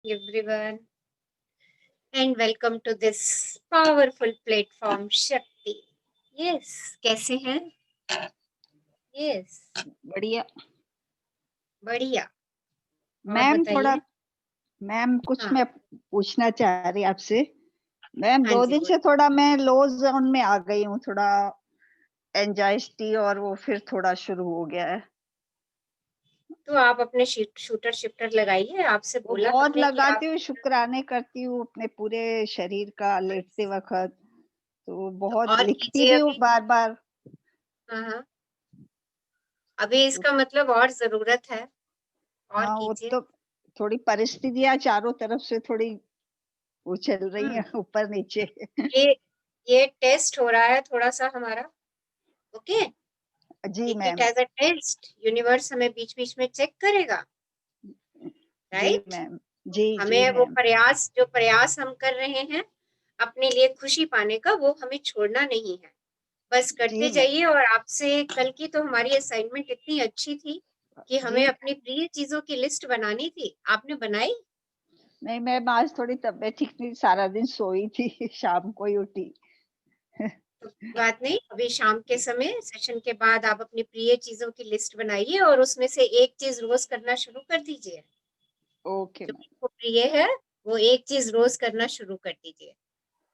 everyone, and welcome to this powerful platform, Shakti. Yes, कैसे हैं? Yes, बढ़िया। बढ़िया। और मैम बताइए। मैम कुछ हाँ, मैं पूछना चाह रही आपसे। मैम हाँ 2 जी दिन से बोलिए। थोड़ा मैं लो जोन में आ गई हूँ, थोड़ा एंजाइटी और वो फिर थोड़ा शुरू हो गया है। तो आप अपने शूटर शिफ्टर लगाइए। आपसे वो बोला बहुत हमने कि आप लगाती हूँ, शुक्राने करती हूँ अपने पूरे शरीर का लेटते वक्त, तो तो बहुत और लिखती कीजिए भी हूँ अभी। बार बार। हाँ हाँ, अभी इसका मतलब और जरूरत है। और हाँ, वो कीजिए। तो थोड़ी परिस्थितियाँ चारों तरफ से थोड़ी वो चल रही हम्म, हैं ऊपर नीचे। ये ये टेस्ट हो रहा है थोड़ा सा हमारा। ओके, जी take it ma'am. As a test. Universe हमें बीच बीच में चेक करेगा, जी राइट? मैम। जी जी हमें वो मैम। प्रयास हम कर रहे हैं अपने लिए खुशी पाने का, वो हमें छोड़ना नहीं है। बस जी करते मैम। जाइए। और आपसे कल की तो हमारी असाइनमेंट इतनी अच्छी थी कि हमें जी अपनी प्रिय चीजों की लिस्ट बनानी थी। आपने बनाई? नहीं मैम, आज थोड़ी तबीयत ठीक नहीं, सारा दिन सोई थी। शाम को ही उठी। तो कोई बात नहीं, अभी शाम के समय सेशन के बाद आप अपनी प्रिय चीजों की लिस्ट बनाइए और उसमें से एक चीज रोज करना शुरू कर दीजिए। ओके जो मैम। आपको प्रिय है वो एक चीज रोज करना शुरू कर दीजिए।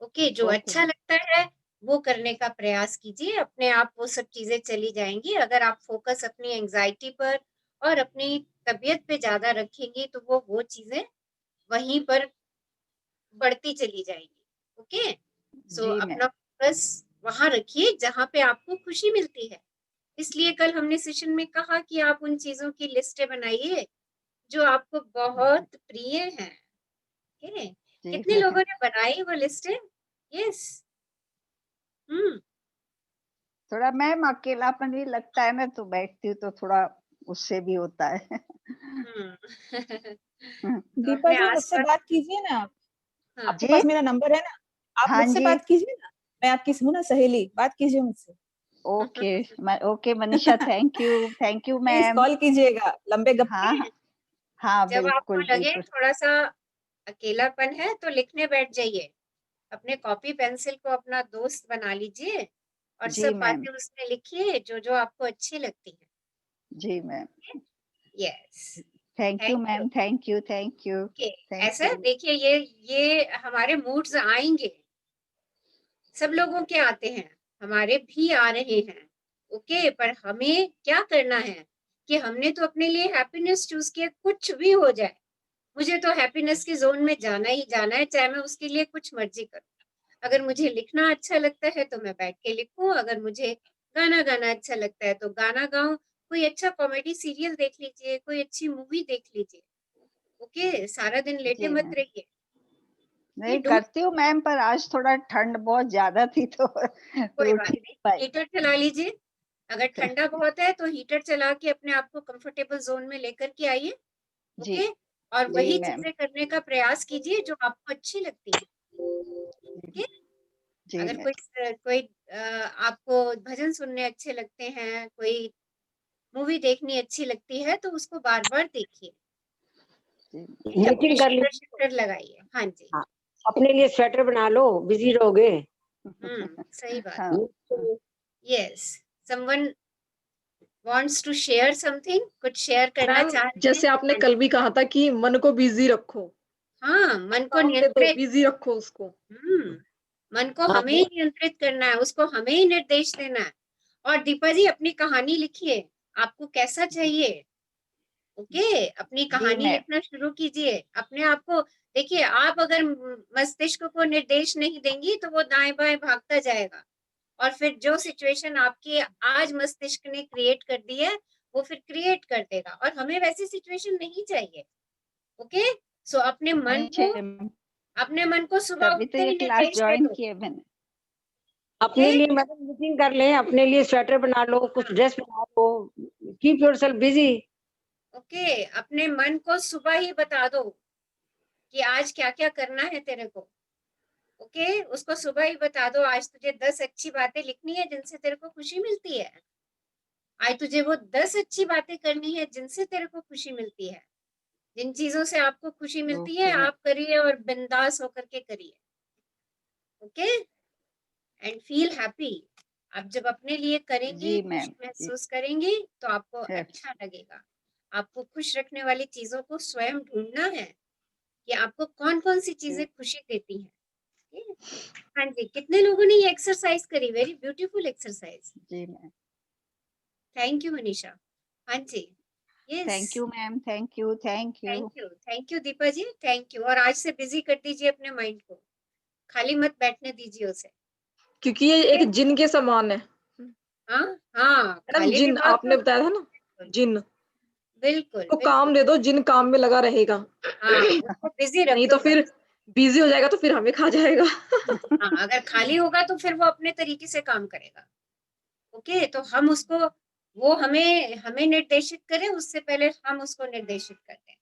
ओके, जो ओके अच्छा मैम। लगता है वो करने का प्रयास कीजिए। अपने आप वो सब चीजें चली जाएंगी। अगर आप फोकस अपनी एंजाइटी पर और अपनी तबीयत पे ज्यादा रखेंगी तो वो चीजें वहीं पर बढ़ती चली जाएंगी। ओके, सो जी अपना मैम। फोकस वहां रखिए जहां पे आपको खुशी मिलती है। इसलिए कल हमने सेशन में कहा कि आप उन चीजों की लिस्टें बनाइए जो आपको बहुत प्रिय हैं। ओके, जी कितने मैम। लोगों ने बनाई वो लिस्टें? यस। हम्म। थोड़ा मैम अकेलापन भी लगता है ना, तो बैठती हूँ तो थोड़ा उससे भी होता है। हम्म। तो दीपा अपने जी मुझसे आसपास। बात कीजिए ना आप। हाँ, आपके जी। पास मेरा नंबर है ना? आप हाँ मुझसे जी। बात कीजिए ना। मैं आपकी हूँ ना सहेली, बात कीजिए मुझसे। Okay. Okay Manisha, thank you please ma'am. Call कीजिएगा, लंबे गप्पे। हाँ हाँ। हाँ जब आपको बिल्कुल लगे बिल्कुल। थोड़ा सा अकेलापन है तो लिखने बैठ जाइए। अपने कॉपी पेंसिल को अपना दोस्त बना लीजिए और जी सब मैम। बातें उसमें लिखिए जो जो आपको अच्छी लगती है। जी ma'am. Yes. Thank you thank you. Ma'am, thank you. Okay, thank ऐसा यू। देखिए, ये हमारे मूड्स आएंगे। सब लोगों के आते हैं, हमारे भी आ रहे हैं। ओके, पर हमें क्या करना है कि हमने तो अपने लिए हैप्पीनेस चूज किया। कुछ भी हो जाए, मुझे तो हैप्पीनेस के जोन में जाना ही जाना है, चाहे मैं उसके लिए कुछ मर्जी करूं। अगर मुझे लिखना अच्छा लगता है तो मैं बैठ के लिखूं। अगर मुझे गाना गाना अच्छा लगता है तो गाना गाऊं। कोई अच्छा कॉमेडी सीरियल देख लीजिए, कोई अच्छी मूवी देख लीजिए। ओके, सारा दिन लेटे जी मत मैम। रहिए। ये नहीं डोंट। करती हूँ मैम, पर आज थोड़ा ठंड बहुत ज्यादा थी तो कोई उठ बात ही नहीं, नहीं पाई। हीटर चला लीजिए। अगर ठंडा बहुत है तो हीटर चला के अपने आप को कंफर्टेबल जोन में लेकर के आइए। जी। ओके, और जी वही मैम। चीजें करने का प्रयास कीजिए जो आपको अच्छी लगती है। ओके, जी अगर मैम। कोई आपको भजन सुनने अच्छे लगते हैं, कोई मूवी देखनी अच्छी लगती है तो उसको बार बार देखिए। जी। ठीक है, अपने मीटिंग कर शूटर लीजिए। शिफ्टर लगाइए। हाँ जी। हाँ, अपने लिए स्वेटर बना लो, बिजी रहोगे। सही बात। हाँ। Yes, someone wants to share something, कुछ शेयर करना मैम, चाह रहे हैं? जैसे आपने हाँ कल जी। भी कहा था कि मन को बिजी रखो, हाँ, मन को काम दे दो, नियंत्रित। बिजी रखो उसको। हम्म, मन को हाँ हमें ही नियंत्रित करना है, उसको हमें ही निर्देश देना है। और दीपा जी अपनी कहानी लिखिए, आपको कैसा चाहिए। ओके, अपनी जी कहानी मैम। लिखना शुरू कीजिए। अपने आप को देखिए, आप अगर मस्तिष्क को निर्देश नहीं देंगी तो वो दाएं बाएं भागता जाएगा। और फिर जो सिचुएशन आपकी आज मस्तिष्क ने क्रिएट कर दी है वो फिर क्रिएट कर देगा, और हमें वैसी सिचुएशन नहीं चाहिए। ओके, सो नहीं चाहिए मैम, अपने मन को सुबह तभी तो उठते ये ही क्लास निर्देश दे ज्वाइन दो। किए मैंने। ओके, अपने लिए मैडम मीटिंग कर लें, अपने लिए स्वेटर बना लो, कुछ ड्रेस बना लो, कीप योरसेल्फ बिजी। ओके, अपने मन को सुबह ही बता दो कि आज क्या क्या करना है तेरे को। ओके, उसको सुबह ही बता दो, आज तुझे 10 अच्छी बातें लिखनी है जिनसे तेरे को खुशी मिलती है। आज तुझे वो 10 अच्छी बातें करनी है जिनसे तेरे को खुशी मिलती है। जिन चीजों से आपको खुशी मिलती है ओके मैम। आप करिए और बिंदास होकर के करिए, ओके, एंड फील हैप्पी। आप जब अपने लिए करेंगी, जी खुश मैम। जी महसूस करेंगी तो आपको है। अच्छा लगेगा। आपको खुश रखने वाली चीजों को स्वयं ढूंढना है कि आपको कौन कौन सी चीजें खुशी देती हैं। ठीक है? हाँ जी, कितने लोगों ने ये एक्सरसाइज करी? Very beautiful exercise. जी मैम। Thank you Manisha. हाँ जी, yes, thank you ma'am. Thank you. Thank you. Thank you Deepa ji, thank you. और आज से बिजी कर दीजिए अपने माइंड को, खाली मत बैठने दीजिए उसे। क्योंकि ये ठीक है? एक जिन के समान है। हाँ हाँ, मैडम खाली जिन दिमाग आपने तो बताया था ना, बिल्कुल जिन बिल्कुल को बिल्कुल। काम दे दो, जिन काम में लगा रहेगा। हाँ, उसको बिजी रख नहीं दो तो फिर बस। बिजी हो जाएगा तो फिर हमें खा जाएगा। हाँ, अगर खाली होगा तो फिर वो अपने तरीके से काम करेगा। ओके, तो हम उसको, वो हमें हमें निर्देशित करे उससे पहले हम उसको निर्देशित करते हैं।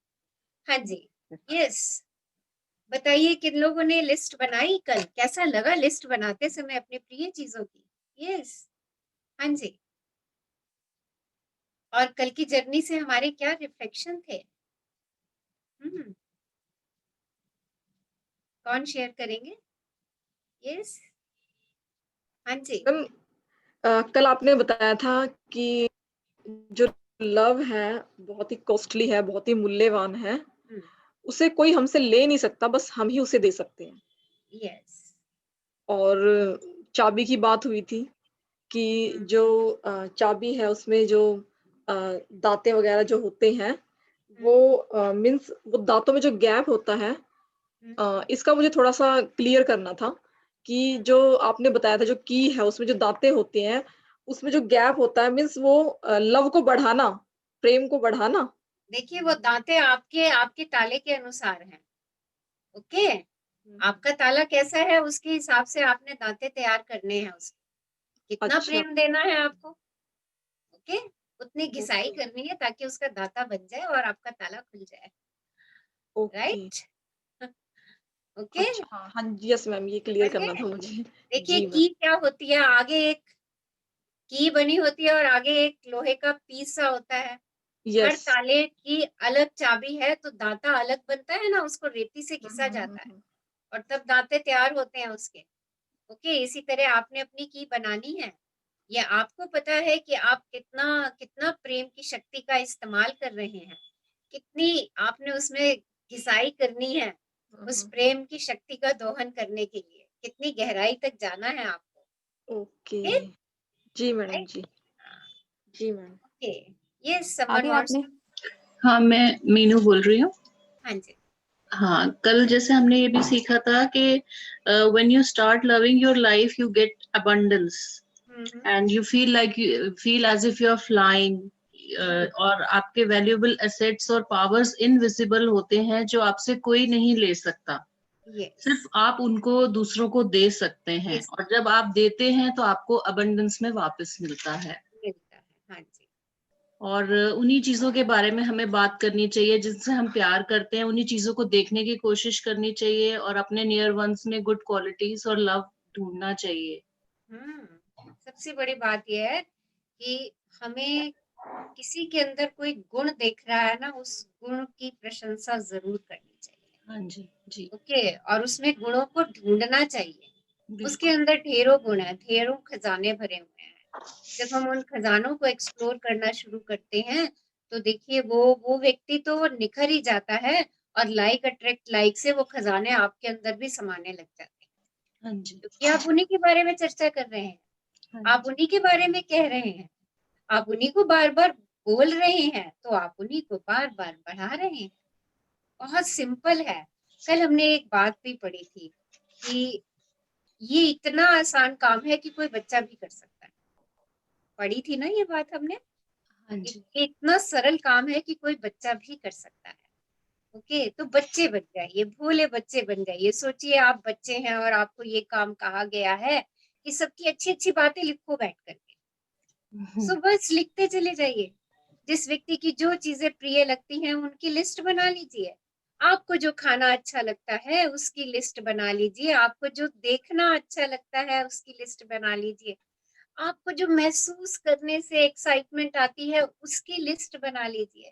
हाँ जी, यस। बताइए किन लोगों ने लिस्ट बनाई कल? कैसा लगा लिस्ट बनाते समय अपने प्रिय चीजों की? यस, हाँ जी। और कल की जर्नी से हमारे क्या रिफ्लेक्शन थे? कौन शेयर करेंगे? यस, हाँ जी। मैम कल आपने बताया था कि जो लव है बहुत ही कॉस्टली है, बहुत ही मूल्यवान है। हम्म, उसे कोई हमसे ले नहीं सकता, बस हम ही उसे दे सकते हैं। यस। और चाबी की बात हुई थी कि जो चाबी है उसमें जो अ, दांते वगैरह जो होते हैं वो मीन्स वो दांतों में जो गैप होता है, इसका मुझे थोड़ा-सा क्लियर करना था कि जो आपने बताया था जो की है उसमें जो दांतें होती हैं, उसमें जो गैप होता है मीन्स वो लव को बढ़ाना, प्रेम को बढ़ाना। देखिए वो दांते आपके आपके ताले के अनुसार हैं। ओके, आपका ताला कैसा है उसके हिसाब से आपने दांते तैयार करने हैं उसके। कितना अच्छा, प्रेम देना है आपको, ओके, उतनी घिसाई ओके, करनी है ताकि उसका दांता बन जाए और आपका ताला खुल जाए। ओके। राइट। ओके, अच्छा, हाँ, हाँ जी, यस मैम ये क्लियर समझ करना गए? था मुझे। देखिए जी मैम, की क्या होती है, आगे एक की बनी होती है और आगे एक लोहे का पीस सा होता है। हर यस। ताले की अलग चाबी है तो दांता अलग बनता है ना, उसको रेती से हुँ, घिसा हुँ, हुँ, जाता है हुँ। और तब दांते तैयार होते हैं उसके। ओके, इसी तरह आपने अपनी की बनानी है। ये आपको पता है कि आप कितना कितना प्रेम की शक्ति का इस्तेमाल कर रहे हैं, कितनी आपने उसमें घिसाई करनी है हुँ, उस हुँ। प्रेम की शक्ति का दोहन करने के लिए, कितनी गहराई तक जाना है आपको। ओके। ओके, जी मैडम राइट, जी। जी मैम। ओके, यस, समवन आगे वांट्स आपने टू। हाँ, मैं मीनू बोल रही हूँ। हाँ जी। हाँ, कल जैसे हमने ये भी सीखा था कि when you start loving your life you get abundance hmm, and you feel as if you are flying और आपके वैल्यूएबल एसेट्स और पावर्स इनविजिबल होते हैं जो आपसे कोई नहीं ले सकता। यस, सिर्फ आप उनको दूसरों को दे सकते हैं यस, और जब आप देते हैं तो आपको अबंडेंस में वापस मिलता है। मिलता है। हाँ जी, और उन्हीं चीजों के बारे में हमें बात करनी चाहिए जिनसे हम प्यार करते हैं, उन्हीं चीजों को देखने की कोशिश करनी चाहिए और अपने नियर वंस में गुड क्वालिटीज और लव ढूंढना चाहिए। सबसे बड़ी बात यह है कि हमें किसी के अंदर कोई गुण दिख रहा है ना, उस गुण की प्रशंसा जरूर करनी चाहिए। हाँ जी, जी, ओके, और उसमें गुणों को ढूंढना चाहिए। उसके बिल्कुल। अंदर ढेरों गुण है, ढेरों खजाने भरे हुए हैं। जब हम उन खजानों को एक्सप्लोर करना शुरू करते हैं तो देखिए वो व्यक्ति तो निखर ही जाता है और लाइक अट्रैक्ट लाइक से वो खजाने आपके अंदर भी समाने लग जाते हैं, हाँ जी, क्योंकि आप उन्हीं के बारे में चर्चा कर रहे हैं, हाँ आप जी, उन्हीं के बारे में कह रहे हैं, आप उन्हीं को बार बार बोल रहे हैं तो आप उन्हीं को बार बार बढ़ा रहे हैं। बहुत सिंपल है। कल हमने एक बात भी पढ़ी थी कि ये इतना आसान काम है कि कोई बच्चा भी कर सकता है। पढ़ी थी ना ये बात हमने? हाँ जी, ये इतना सरल काम है कि कोई बच्चा भी कर सकता है। ओके, तो बच्चे बन जाइए, भोले बच्चे बन जाइए। सोचिए आप बच्चे हैं और आपको ये काम कहा गया है कि सबकी अच्छी अच्छी बातें लिखो बैठ करके, सो बस लिखते चले जाइए। जिस व्यक्ति की जो चीजें प्रिय लगती हैं उनकी लिस्ट बना लीजिए। आपको जो खाना अच्छा लगता है उसकी लिस्ट बना लीजिए। आपको जो देखना अच्छा लगता है उसकी लिस्ट बना लीजिए। आपको जो महसूस करने से एक्साइटमेंट आती है उसकी लिस्ट बना लीजिए।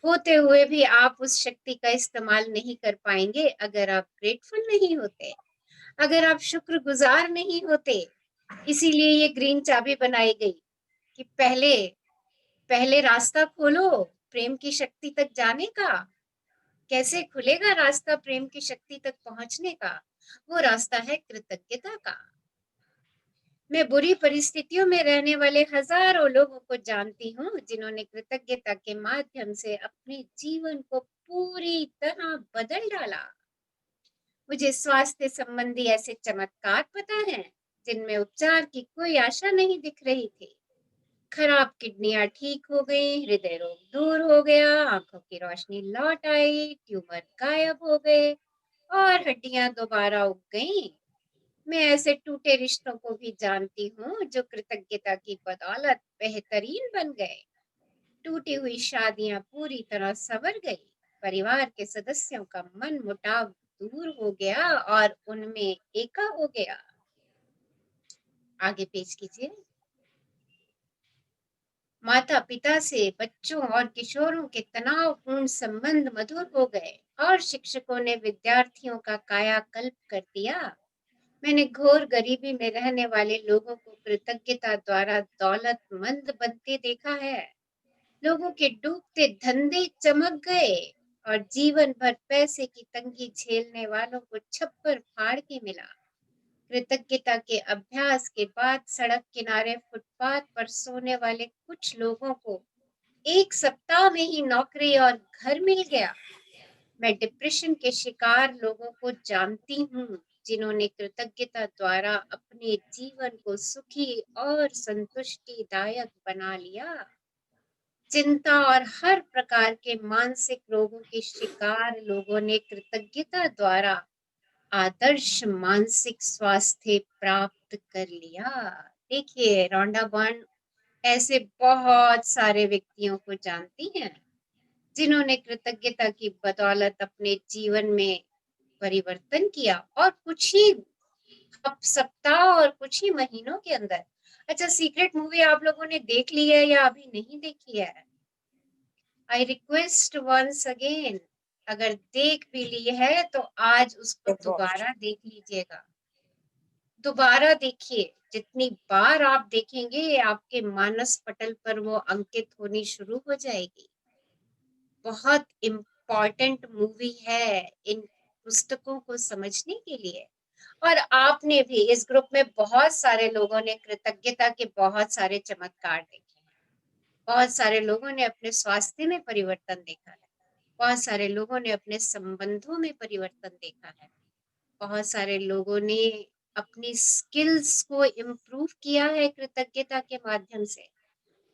होते हुए भी आप उस शक्ति का इस्तेमाल नहीं कर पाएंगे अगर आप ग्रेटफुल नहीं होते, अगर आप शुक्रगुजार नहीं होते। इसीलिए ये ग्रीन चाबी बनाई गई कि पहले पहले रास्ता खोलो प्रेम की शक्ति तक जाने का। कैसे खुलेगा रास्ता प्रेम की शक्ति तक पहुंचने का? वो रास्ता है कृतज्ञता का। मैं बुरी परिस्थितियों में रहने वाले हजारों लोगों को जानती हूँ जिन्होंने कृतज्ञता के माध्यम से अपने जीवन को पूरी तरह बदल डाला। मुझे स्वास्थ्य संबंधी ऐसे चमत्कार पता है जिनमें उपचार की कोई आशा नहीं दिख रही थी। खराब किडनियां ठीक हो गई, हृदय रोग दूर हो गया, आंखों की रोशनी लौट आई, ट्यूमर गायब हो गए और हड्डियां दोबारा उग गईं। मैं ऐसे टूटे रिश्तों को भी जानती हूँ जो कृतज्ञता की बदौलत बेहतरीन बन गए। टूटी हुई शादियां पूरी तरह संवर गई, परिवार के सदस्यों का मन मुटाव दूर हो गया और उनमें एका हो गया। आगे पेश कीजिए। माता पिता से बच्चों और किशोरों के तनावपूर्ण संबंध मधुर हो गए और शिक्षकों ने विद्यार्थियों का कायाकल्प कर दिया। मैंने घोर गरीबी में रहने वाले लोगों को कृतज्ञता द्वारा दौलतमंद बनते देखा है। लोगों के डूबते धंधे चमक गए और जीवन भर पैसे की तंगी झेलने वालों को छप्पर फाड़ के मिला। कृतज्ञता के अभ्यास के बाद सड़क किनारे फुटपाथ पर सोने वाले कुछ लोगों को एक सप्ताह में ही नौकरी और घर मिल गया। मैं डिप्रेशन के शिकार लोगों को जानती हूँ जिन्होंने कृतज्ञता द्वारा अपने जीवन को सुखी और संतुष्टिदायक बना लिया। चिंता और हर प्रकार के मानसिक रोगों के शिकार लोगों ने कृतज्ञता द्वारा आदर्श मानसिक स्वास्थ्य प्राप्त कर लिया। देखिए, रोंडा बर्न ऐसे बहुत सारे व्यक्तियों को जानती हैं जिन्होंने कृतज्ञता की बदौलत अपने जीवन में परिवर्तन किया और कुछ ही सप्ताह और कुछ ही महीनों के अंदर। अच्छा, सीक्रेट मूवी आप लोगों ने देख ली है या अभी नहीं देखी है? आई रिक्वेस्ट वंस अगेन, अगर देख भी ली है तो आज उसको दोबारा देख लीजिएगा। दोबारा देखिए, जितनी बार आप देखेंगे आपके मानस पटल पर वो अंकित होनी शुरू हो जाएगी। बहुत इम्पोर्टेंट मूवी है इन पुस्तकों को समझने के लिए। और आपने भी इस ग्रुप में बहुत सारे लोगों ने कृतज्ञता के बहुत सारे चमत्कार देखे हैं। बहुत सारे लोगों ने अपने स्वास्थ्य में परिवर्तन देखा है, बहुत सारे लोगों ने अपने संबंधों में परिवर्तन देखा है, बहुत सारे लोगों ने अपनी स्किल्स को इम्प्रूव किया है कृतज्ञता के माध्यम से।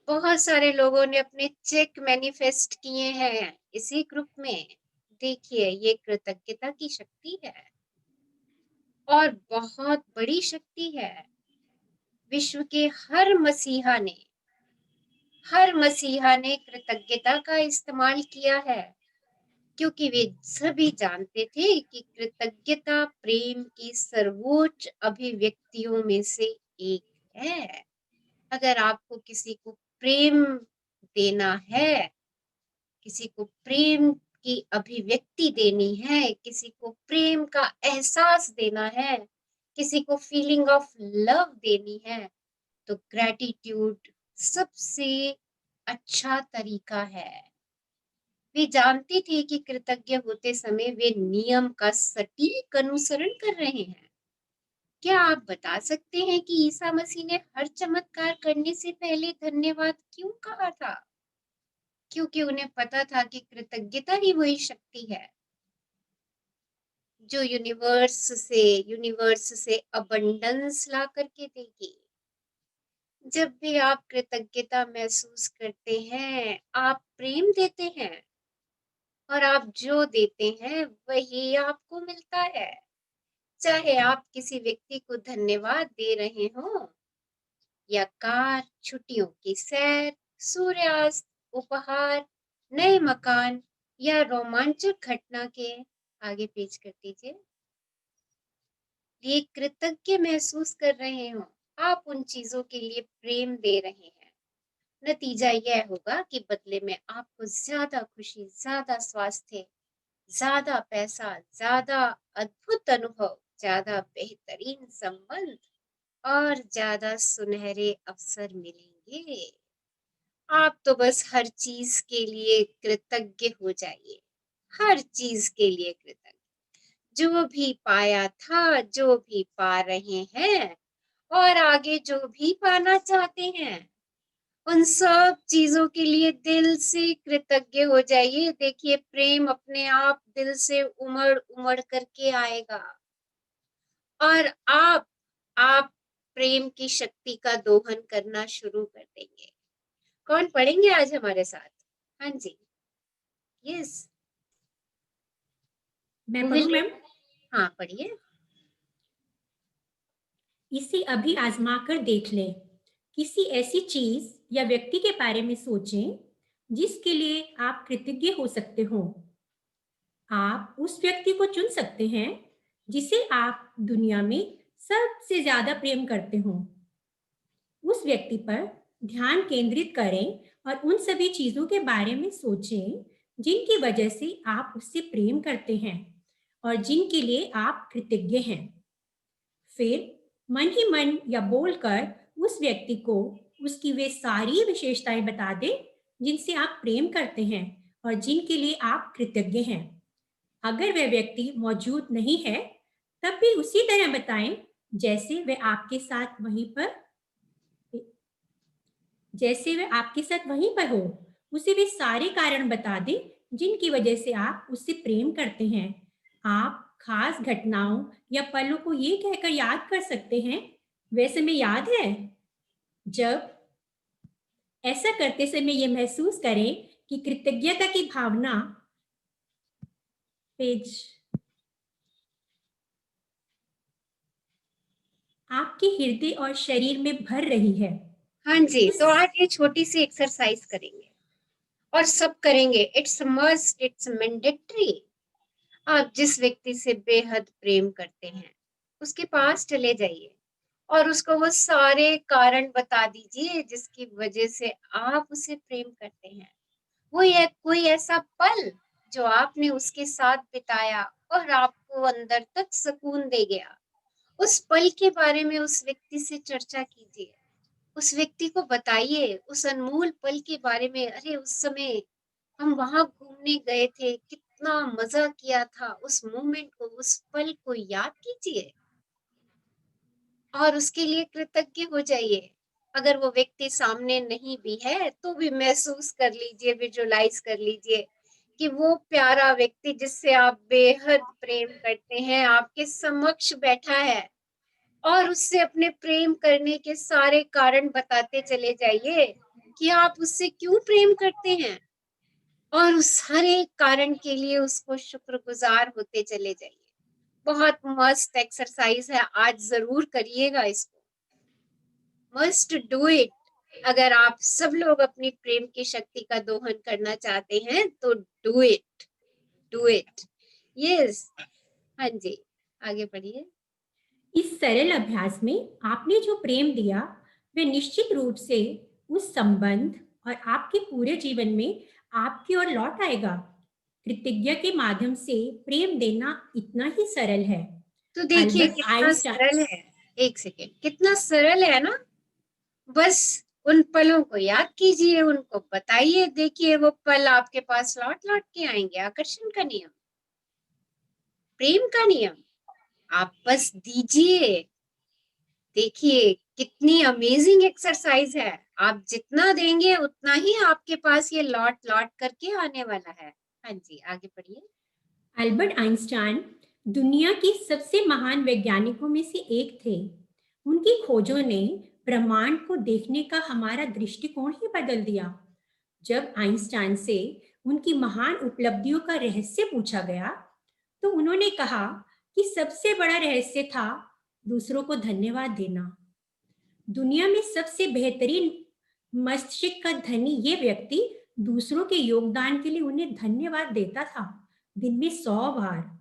बहुत सारे लोगों ने अपने चेक मैनिफेस्ट किए हैं इसी ग्रुप में। देखिए, ये कृतज्ञता की शक्ति है और बहुत बड़ी शक्ति है। विश्व के हर मसीहा ने कृतज्ञता का इस्तेमाल किया है क्योंकि वे सभी जानते थे कि कृतज्ञता प्रेम की सर्वोच्च अभिव्यक्तियों में से एक है। अगर आपको किसी को प्रेम देना है, किसी को प्रेम की अभिव्यक्ति देनी है, किसी को प्रेम का एहसास देना है, किसी को फीलिंग ऑफ लव देनी है, तो ग्रैटिट्यूड सबसे अच्छा तरीका है। वे जानती थी कि कृतज्ञ होते समय वे नियम का सटीक अनुसरण कर रहे हैं। क्या आप बता सकते हैं कि ईसा मसीह ने हर चमत्कार करने से पहले धन्यवाद क्यों कहा था? क्योंकि उन्हें पता था कि कृतज्ञता ही वही शक्ति है जो यूनिवर्स से अबंडेंस ला करके देगी। जब भी आप कृतज्ञता महसूस करते हैं, आप प्रेम देते हैं और आप जो देते हैं वही आपको मिलता है। चाहे आप किसी व्यक्ति को धन्यवाद दे रहे हो या कार, छुट्टियों की सैर, सूर्यास्त, उपहार, नए मकान या रोमांचक घटना के आगे पेश कर दीजिए, ये कृतज्ञ महसूस कर रहे हो, आप उन चीजों के लिए प्रेम दे रहे हैं। नतीजा यह होगा कि बदले में आपको ज्यादा खुशी, ज्यादा स्वास्थ्य, ज्यादा पैसा, ज्यादा अद्भुत अनुभव, ज्यादा बेहतरीन संबंध और ज्यादा सुनहरे अवसर मिलेंगे। आप तो बस हर चीज के लिए कृतज्ञ हो जाइए, हर चीज के लिए कृतज्ञ। जो भी पाया था, जो भी पा रहे हैं और आगे जो भी पाना चाहते हैं, उन सब चीजों के लिए दिल से कृतज्ञ हो जाइए। देखिए, प्रेम अपने आप दिल से उमड़ उमड़ करके आएगा और आप प्रेम की शक्ति का दोहन करना शुरू कर देंगे। कौन पढ़ेंगे आज हमारे साथ? हाँ जी, यस, मैं पढ़ूं मैम? हाँ पढ़िए। इसे अभी आजमा कर देख लें। किसी ऐसी चीज या व्यक्ति के बारे में सोचें जिसके लिए आप कृतज्ञ हो सकते हो। आप उस व्यक्ति को चुन सकते हैं जिसे आप दुनिया में सबसे ज्यादा प्रेम करते हो। उस व्यक्ति पर ध्यान केंद्रित करें और उन सभी चीजों के बारे में सोचें जिनकी वजह से आप उससे प्रेम करते हैं और जिनके लिए आप कृतज्ञ हैं। फिर मन ही मन या बोलकर उस व्यक्ति को उसकी वे सारी विशेषताएं बता दें जिनसे आप प्रेम करते हैं और जिनके लिए आप कृतज्ञ हैं। अगर वह व्यक्ति मौजूद नहीं है तब भी उसी तरह बताएं जैसे वह आपके साथ वहीं पर हो। उसे वे सारे कारण बता दें जिनकी वजह से आप उससे प्रेम करते हैं। आप खास घटनाओं या पलों को ये कहकर याद कर सकते हैं, वह समय याद है जब। ऐसा करते समय ये महसूस करें कि कृतज्ञता की भावना आपके हृदय और शरीर में भर रही है। हाँ जी, तो आज ये छोटी सी एक्सरसाइज करेंगे और सब करेंगे। It's must, it's mandatory. आप जिस व्यक्ति से बेहद प्रेम करते हैं उसके पास चले जाइए और उसको वो सारे कारण बता दीजिए जिसकी वजह से आप उसे प्रेम करते हैं। वो ये कोई ऐसा पल जो आपने उसके साथ बिताया और आपको अंदर तक सुकून दे गया, उस पल के बारे में उस व्यक्ति से चर्चा कीजिए। उस व्यक्ति को बताइए उस अनमोल पल के बारे में। अरे उस समय हम वहां घूमने गए थे, कितना मजा किया था। उस मोमेंट को, उस पल को याद कीजिए और उसके लिए कृतज्ञ हो जाइए। अगर वो व्यक्ति सामने नहीं भी है तो भी महसूस कर लीजिए, विजुलाइज कर लीजिए कि वो प्यारा व्यक्ति जिससे आप बेहद प्रेम करते हैं आपके समक्ष बैठा है और उससे अपने प्रेम करने के सारे कारण बताते चले जाइए कि आप उससे क्यों प्रेम करते हैं और उस हर एक कारण के लिए उसको शुक्रगुजार होते चले जाइए। बहुत मस्त एक्सरसाइज है, आज जरूर करिएगा इसको। Must do it. अगर आप सब लोग अपनी प्रेम की शक्ति का दोहन करना चाहते हैं तो do it, do it, yes. हाँ जी, आगे बढ़िए। इस सरल अभ्यास में आपने जो प्रेम दिया वह निश्चित रूप से उस संबंध और आपके पूरे जीवन में आपकी ओर लौट आएगा। कृतज्ञता के माध्यम से प्रेम देना इतना ही सरल है। तो देखिए कितना सरल है। एक सेकेंड, कितना सरल है ना। बस उन पलों को याद कीजिए, उनको बताइए। देखिए वो पल आपके पास लौट लौट के आएंगे। आकर्षण का नियम, प्रेम का नियम, आप बस दीजिए। देखिए कितनी अमेजिंग एक्सरसाइज है। आप जितना देंगे उतना ही आपके पास ये लौट लौट करके आने वाला है। हाँ जी, आगे बढ़िए। अल्बर्ट आइंस्टाइन दुनिया की सबसे महान वैज्ञानिकों में से एक थे। उनकी खोजों ने ब्रह्मांड को देखने का हमारा दृष्टिकोण ही बदल दिया। जब आइंस्टाइन से उनकी महान उपलब्धियों का रहस्य पूछा गया तो उन्होंने कहा कि सबसे बड़ा रहस्य था दूसरों को धन्यवाद देना। दुनिया में सबसे बेहतरीन मस्तिष्क का धनी ये व्यक्ति दूसरों के योगदान के लिए उन्हें धन्यवाद देता था, दिन में 100 बार।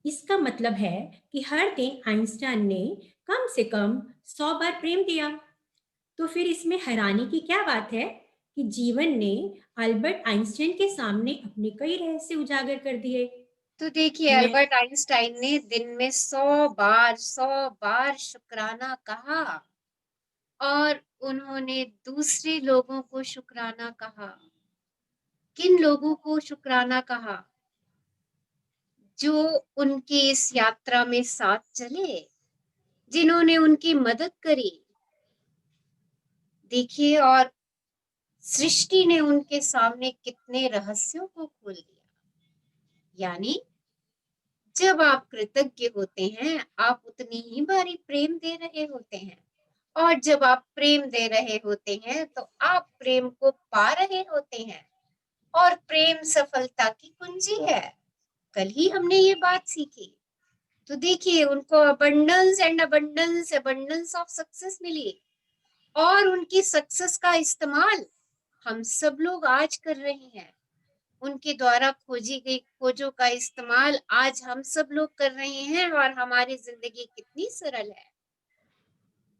इसका मतलब है कि हर दिन आइंस्टाइन ने कम से कम 100 बार प्रेम दिया। तो फिर इसमें हैरानी की क्या बात है कि जीवन ने अल्बर्ट आइंस्टाइन के सामने अपने कई रहस्य उजागर कर दिए। तो देखिए, मैं अल्बर्ट आइंस्टाइन ने दिन में 100 बार शुक्राना कहा, और उन्होंने दूसरे लोगों को शुक्राना कहा। किन लोगों को शुक्राना कहा? जो उनकी इस यात्रा में साथ चले, जिन्होंने उनकी मदद करी। देखिए, और सृष्टि ने उनके सामने कितने रहस्यों को खोल दिया। यानी जब आप कृतज्ञ होते हैं, आप उतनी ही बारी प्रेम दे रहे होते हैं, और जब आप प्रेम दे रहे होते हैं तो आप प्रेम को पा रहे होते हैं, और प्रेम सफलता की कुंजी है। कल ही हमने ये बात सीखी। तो देखिए, उनको abundance and abundance abundance of success मिली, और उनकी सक्सेस का इस्तेमाल हम सब लोग आज कर रहे हैं। उनके द्वारा खोजी गई खोजों का इस्तेमाल आज हम सब लोग कर रहे हैं, और हमारी जिंदगी कितनी सरल है।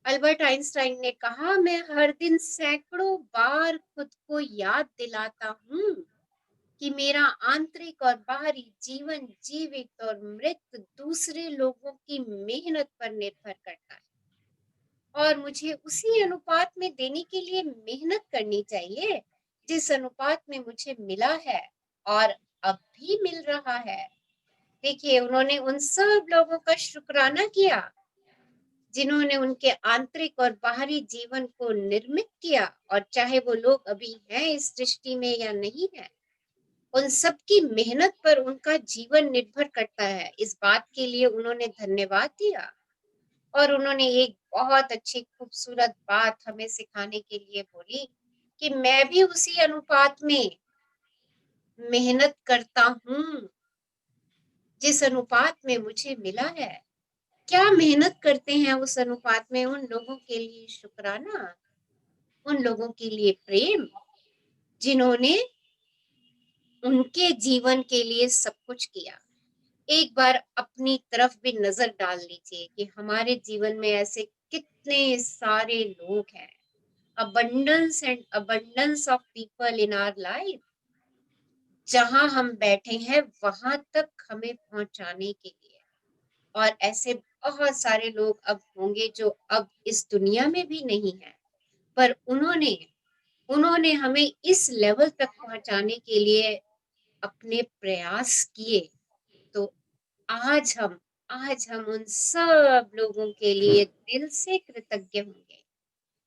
अल्बर्ट आइंस्टाइन ने कहा, मैं हर दिन सैकड़ों बार खुद को याद दिलाता हूँ कि मेरा आंतरिक और बाहरी जीवन, जीवित और मृत, दूसरे लोगों की मेहनत पर निर्भर करता है, और मुझे उसी अनुपात में देने के लिए मेहनत करनी चाहिए जिस अनुपात में मुझे मिला है और अब भी मिल रहा है। देखिए, उन्होंने उन सब लोगों का शुक्राना किया जिन्होंने उनके आंतरिक और बाहरी जीवन को निर्मित किया, और चाहे वो लोग अभी हैं इस सृष्टि में या नहीं है, उन सब की मेहनत पर उनका जीवन निर्भर करता है। इस बात के लिए उन्होंने धन्यवाद दिया, और उन्होंने एक बहुत अच्छी खूबसूरत बात हमें सिखाने के लिए बोली कि मैं भी उसी अनुपात में मेहनत करता हूँ जिस अनुपात में मुझे मिला है। क्या मेहनत करते हैं उस अनुपात में? उन लोगों के लिए शुक्राना, उन लोगों के लिए प्रेम, जिन्होंने उनके जीवन के लिए सब कुछ किया। एक बार अपनी तरफ भी नजर डाल लीजिए कि हमारे जीवन में ऐसे कितने सारे लोग हैं। abundance and abundance of people in our life, जहां हम बैठे हैं वहां तक हमें पहुंचाने के लिए। और ऐसे बहुत सारे लोग अब होंगे जो अब इस दुनिया में भी नहीं है, पर उन्होंने हमें इस लेवल तक पहुंचाने के लिए अपने प्रयास किए। तो आज हम उन सब लोगों के लिए दिल से कृतज्ञ होंगे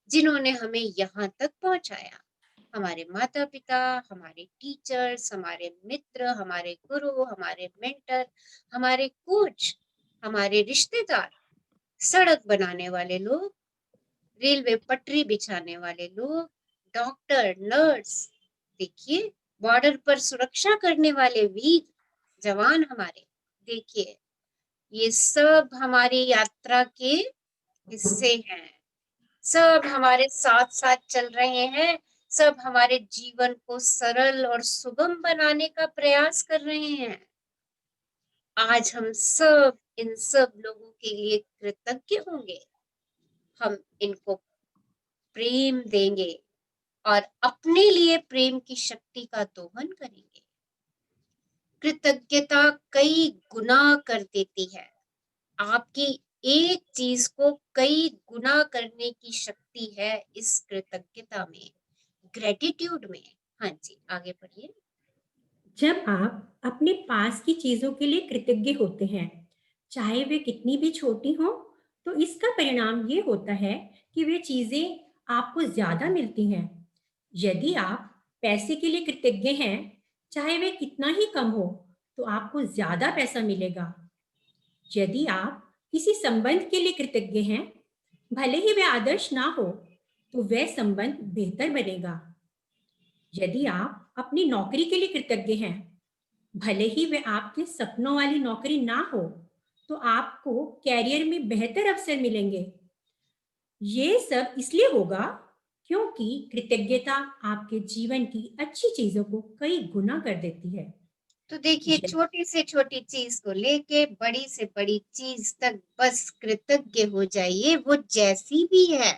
जिन्होंने हमें यहाँ तक पहुंचाया। हमारे माता पिता, हमारे टीचर्स, हमारे मित्र, हमारे गुरु, हमारे मेंटर, हमारे कोच, हमारे रिश्तेदार, सड़क बनाने वाले लोग, रेलवे पटरी बिछाने वाले लोग, डॉक्टर, नर्स, देखिए बॉर्डर पर सुरक्षा करने वाले वीर जवान हमारे, देखिए ये सब हमारी यात्रा के हिस्से हैं। सब हमारे साथ साथ चल रहे हैं, सब हमारे जीवन को सरल और सुगम बनाने का प्रयास कर रहे हैं। आज हम सब इन सब लोगों के लिए कृतज्ञ होंगे। हम इनको प्रेम देंगे और अपने लिए प्रेम की शक्ति का दोहन करेंगे। कृतज्ञता कई गुना कर देती है। आपकी एक चीज को कई गुना करने की शक्ति है इस कृतज्ञता में, ग्रेटिट्यूड में। हाँ जी, आगे बढ़िए। जब आप अपने पास की चीजों के लिए कृतज्ञ होते हैं, चाहे वे कितनी भी छोटी हो, तो इसका परिणाम ये होता है कि वे चीजें आपको ज्यादा मिलती हैं। यदि आप पैसे के लिए कृतज्ञ हैं, चाहे वे कितना ही कम हो, तो आपको ज्यादा पैसा मिलेगा। यदि आप किसी संबंध के लिए कृतज्ञ हैं, भले ही वह आदर्श ना हो, तो वह संबंध बेहतर बनेगा। यदि आप अपनी नौकरी के लिए कृतज्ञ हैं, भले ही वह आपके सपनों वाली नौकरी ना हो, तो आपको कैरियर में बेहतर अवसर मिलेंगे। ये सब इसलिए होगा क्योंकि कृतज्ञता आपके जीवन की अच्छी चीजों को कई गुना कर देती है। तो देखिए, छोटी से छोटी चीज को लेके बड़ी से बड़ी चीज तक बस कृतज्ञ हो जाइए, वो जैसी भी है।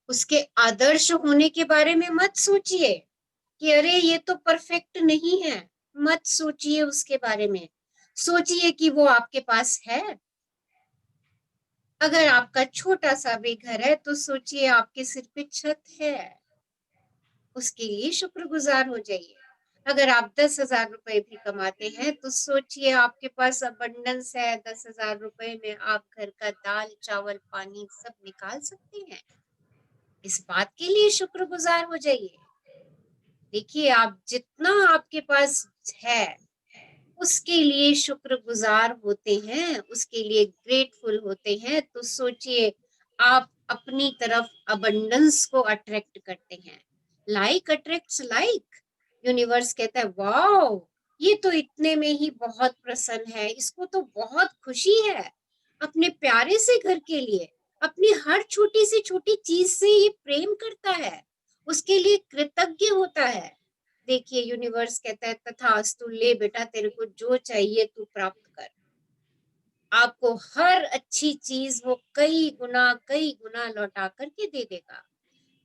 उसके आदर्श होने के बारे में मत सोचिए कि अरे ये तो परफेक्ट नहीं है, मत सोचिए उसके बारे में। सोचिए कि वो आपके पास है। अगर आपका छोटा सा भी घर है तो सोचिए आपके सिर पे छत है, उसके लिए शुक्रगुजार हो जाइए। अगर आप 10,000 रुपए भी कमाते हैं तो सोचिए आपके पास अबंडेंस है, 10,000 रुपए में आप घर का दाल चावल पानी सब निकाल सकते हैं। इस बात के लिए शुक्रगुजार हो जाइए। देखिए, आप जितना आपके पास है उसके लिए शुक्रगुजार होते हैं, उसके लिए ग्रेटफुल होते हैं, तो सोचिए आप अपनी तरफ अबंडेंस को अट्रैक्ट करते हैं। Like attracts like. यूनिवर्स कहता है वाओ, ये तो इतने में ही बहुत प्रसन्न है, इसको तो बहुत खुशी है अपने प्यारे से घर के लिए, अपनी हर छोटी से छोटी चीज से ये प्रेम करता है, उसके लिए कृतज्ञ होता है। देखिए, यूनिवर्स कहता है तथास्तु, ले बेटा, तेरे को जो चाहिए तू प्राप्त कर। आपको हर अच्छी चीज वो कई गुना लौटा करके दे देगा।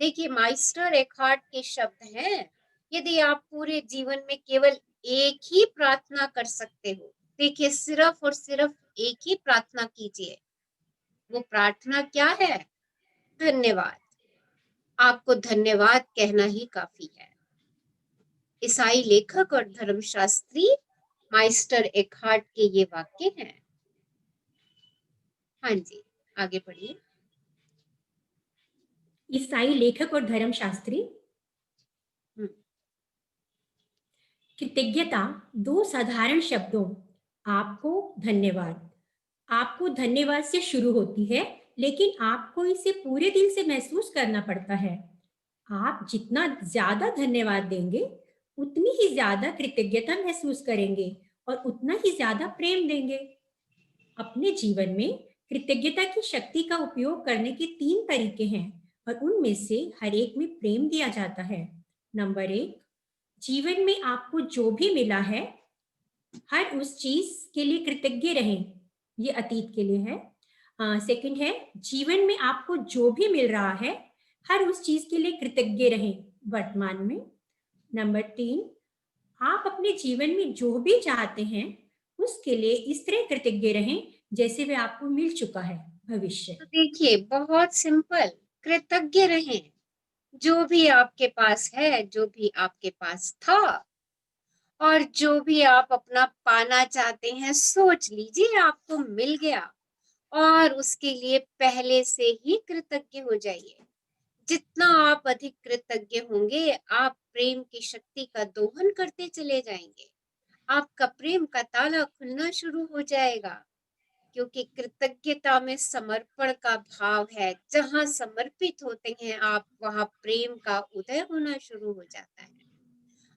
देखिए, माइस्टर एकहार्ट के शब्द हैं, यदि आप पूरे जीवन में केवल एक ही प्रार्थना कर सकते हो, देखिए सिर्फ और सिर्फ एक ही प्रार्थना कीजिए। वो प्रार्थना क्या है? धन्यवाद। आपको धन्यवाद कहना ही काफी है। ईसाई लेखक और धर्मशास्त्री माइस्टर एकहार्ट के ये वाक्य हैं। हाँ जी, आगे बढ़िए। ईसाई लेखक और धर्मशास्त्री। कृतज्ञता दो साधारण शब्दों आपको धन्यवाद, आपको धन्यवाद से शुरू होती है, लेकिन आपको इसे पूरे दिल से महसूस करना पड़ता है। आप जितना ज्यादा धन्यवाद देंगे उतनी ही ज्यादा कृतज्ञता महसूस करेंगे और उतना ही ज्यादा प्रेम देंगे। अपने जीवन में कृतज्ञता की शक्ति का उपयोग करने के 3 तरीके हैं और उनमें से हर एक में प्रेम दिया जाता है। नंबर 1, जीवन में आपको जो भी मिला है हर उस चीज के लिए कृतज्ञ रहें। ये अतीत के लिए है। सेकंड है, जीवन में आपको जो भी मिल रहा है हर उस चीज के लिए कृतज्ञ रहें वर्तमान में। नंबर 3, आप अपने जीवन में जो भी चाहते हैं उसके लिए इस तरह कृतज्ञ रहें जैसे वे आपको मिल चुका है भविष्य। तो देखिए, बहुत सिंपल, कृतज्ञ रहें। जो भी आपके पास है, जो भी आपके पास था और जो भी आप अपना पाना चाहते हैं, सोच लीजिए आपको मिल गया और उसके लिए पहले से ही कृतज्ञ हो जाइए। जितना आप अधिक कृतज्ञ होंगे, आप प्रेम की शक्ति का दोहन करते चले जाएंगे। आपका प्रेम का ताला खुलना शुरू हो जाएगा, क्योंकि कृतज्ञता में समर्पण का भाव है। जहां समर्पित होते हैं आप, वहां प्रेम का उदय होना शुरू हो जाता है।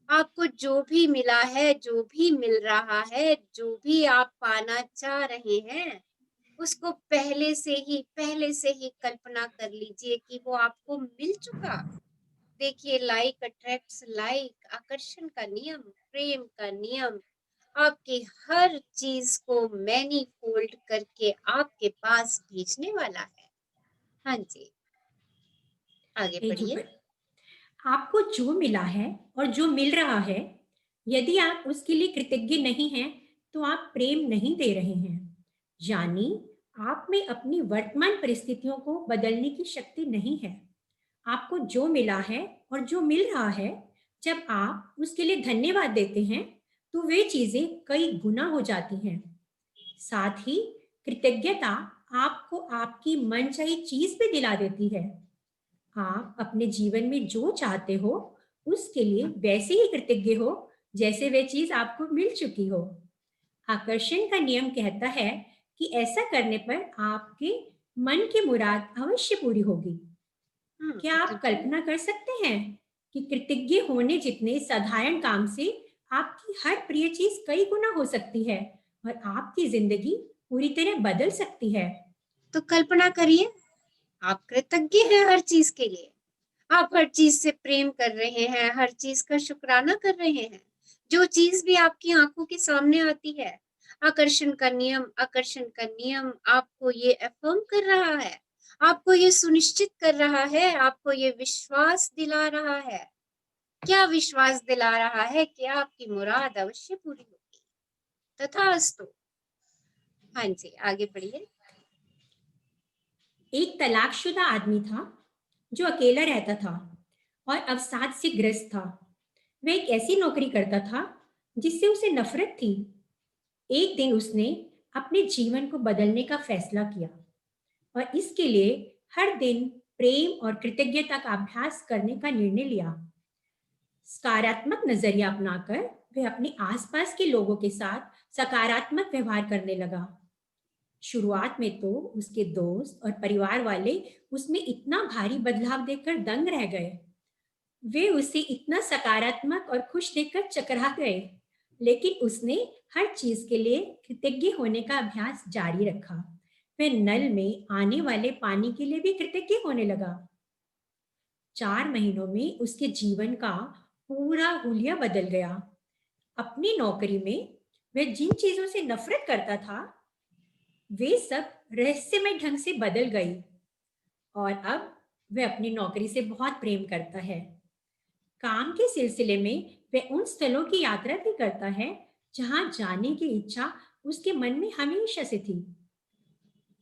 आपको जो भी मिला है, जो भी मिल रहा है, जो भी आप पाना चाह रहे हैं, उसको पहले से ही कल्पना कर लीजिए कि वो आपको मिल चुका। देखिए, लाइक अट्रैक्ट्स लाइक, आकर्षण का नियम, प्रेम का नियम आपकी हर चीज को मैनीफोल्ड करके आपके पास भेजने वाला है। हाँ जी, आगे बढ़िए। आपको जो मिला है और जो मिल रहा है, यदि आप उसके लिए कृतज्ञ नहीं हैं तो आप प्रेम नहीं दे रहे हैं। यानी आप में अपनी वर्तमान परिस्थितियों को बदलने की शक्ति नहीं है। आपको जो मिला है और जो मिल रहा है, जब आप उसके लिए धन्यवाद देते हैं तो वे चीजें कई गुना हो जाती हैं। साथ ही कृतज्ञता आपको आपकी मनचाही चीज भी दिला देती है। आप अपने जीवन में जो चाहते हो उसके लिए वैसे ही कृतज्ञ हो जैसे वे चीज आपको मिल चुकी हो। आकर्षण का नियम कहता है कि ऐसा करने पर आपके मन की मुराद अवश्य पूरी होगी। क्या आप कल्पना कर सकते हैं कि कृतज्ञ होने जितने साधारण काम से आपकी हर प्रिय चीज कई गुना हो सकती है और आपकी जिंदगी पूरी तरह बदल सकती है। तो कल्पना करिए, आप कृतज्ञ हैं हर चीज के लिए। आप हर चीज से प्रेम कर रहे हैं, हर चीज का शुक्राना कर रहे हैं। जो चीज भी आपकी आंखों के सामने आती है, आकर्षण का नियम आपको ये अफर्म कर रहा है। आपको ये सुनिश्चित कर रहा है, आपको ये विश्वास दिला रहा है। क्या विश्वास दिला रहा है? कि आपकी मुराद अवश्य पूरी होगी। तथास्तु। हाँ जी, आगे बढ़िए। एक तलाकशुदा आदमी था जो अकेला रहता था और अवसाद से ग्रस्त था। वह एक ऐसी नौकरी करता था जिससे उसे नफरत थी। एक दिन उसने अपने जीवन को बदलने का फैसला किया और इसके लिए हर दिन प्रेम और कृतज्ञता का अभ्यास करने का निर्णय लिया। सकारात्मक नजरिया अपनाकर वह अपने आसपास के लोगों के साथ सकारात्मक व्यवहार करने लगा। शुरुआत में तो उसके दोस्त और परिवार वाले उसमें इतना भारी बदलाव देखकर दंग रह गए। वे उसे इतना सकारात्मक और खुश देखकर चकरा गए, लेकिन उसने हर चीज के लिए कृतज्ञ होने का अभ्यास जारी रखा। वह नल में आने वाले पानी के लिए भी कृतज्ञ होने लगा। 4 महीनों में उसके जीवन का पूरा हुलिया बदल गया। अपनी नौकरी में वह जिन चीजों से नफरत करता था वे सब रहस्यमय ढंग से बदल गई और अब वह अपनी नौकरी से बहुत प्रेम करता है। काम के सिलसिले में वह उन स्थलों की यात्रा भी करता है जहां जाने की इच्छा उसके मन में हमेशा से थी।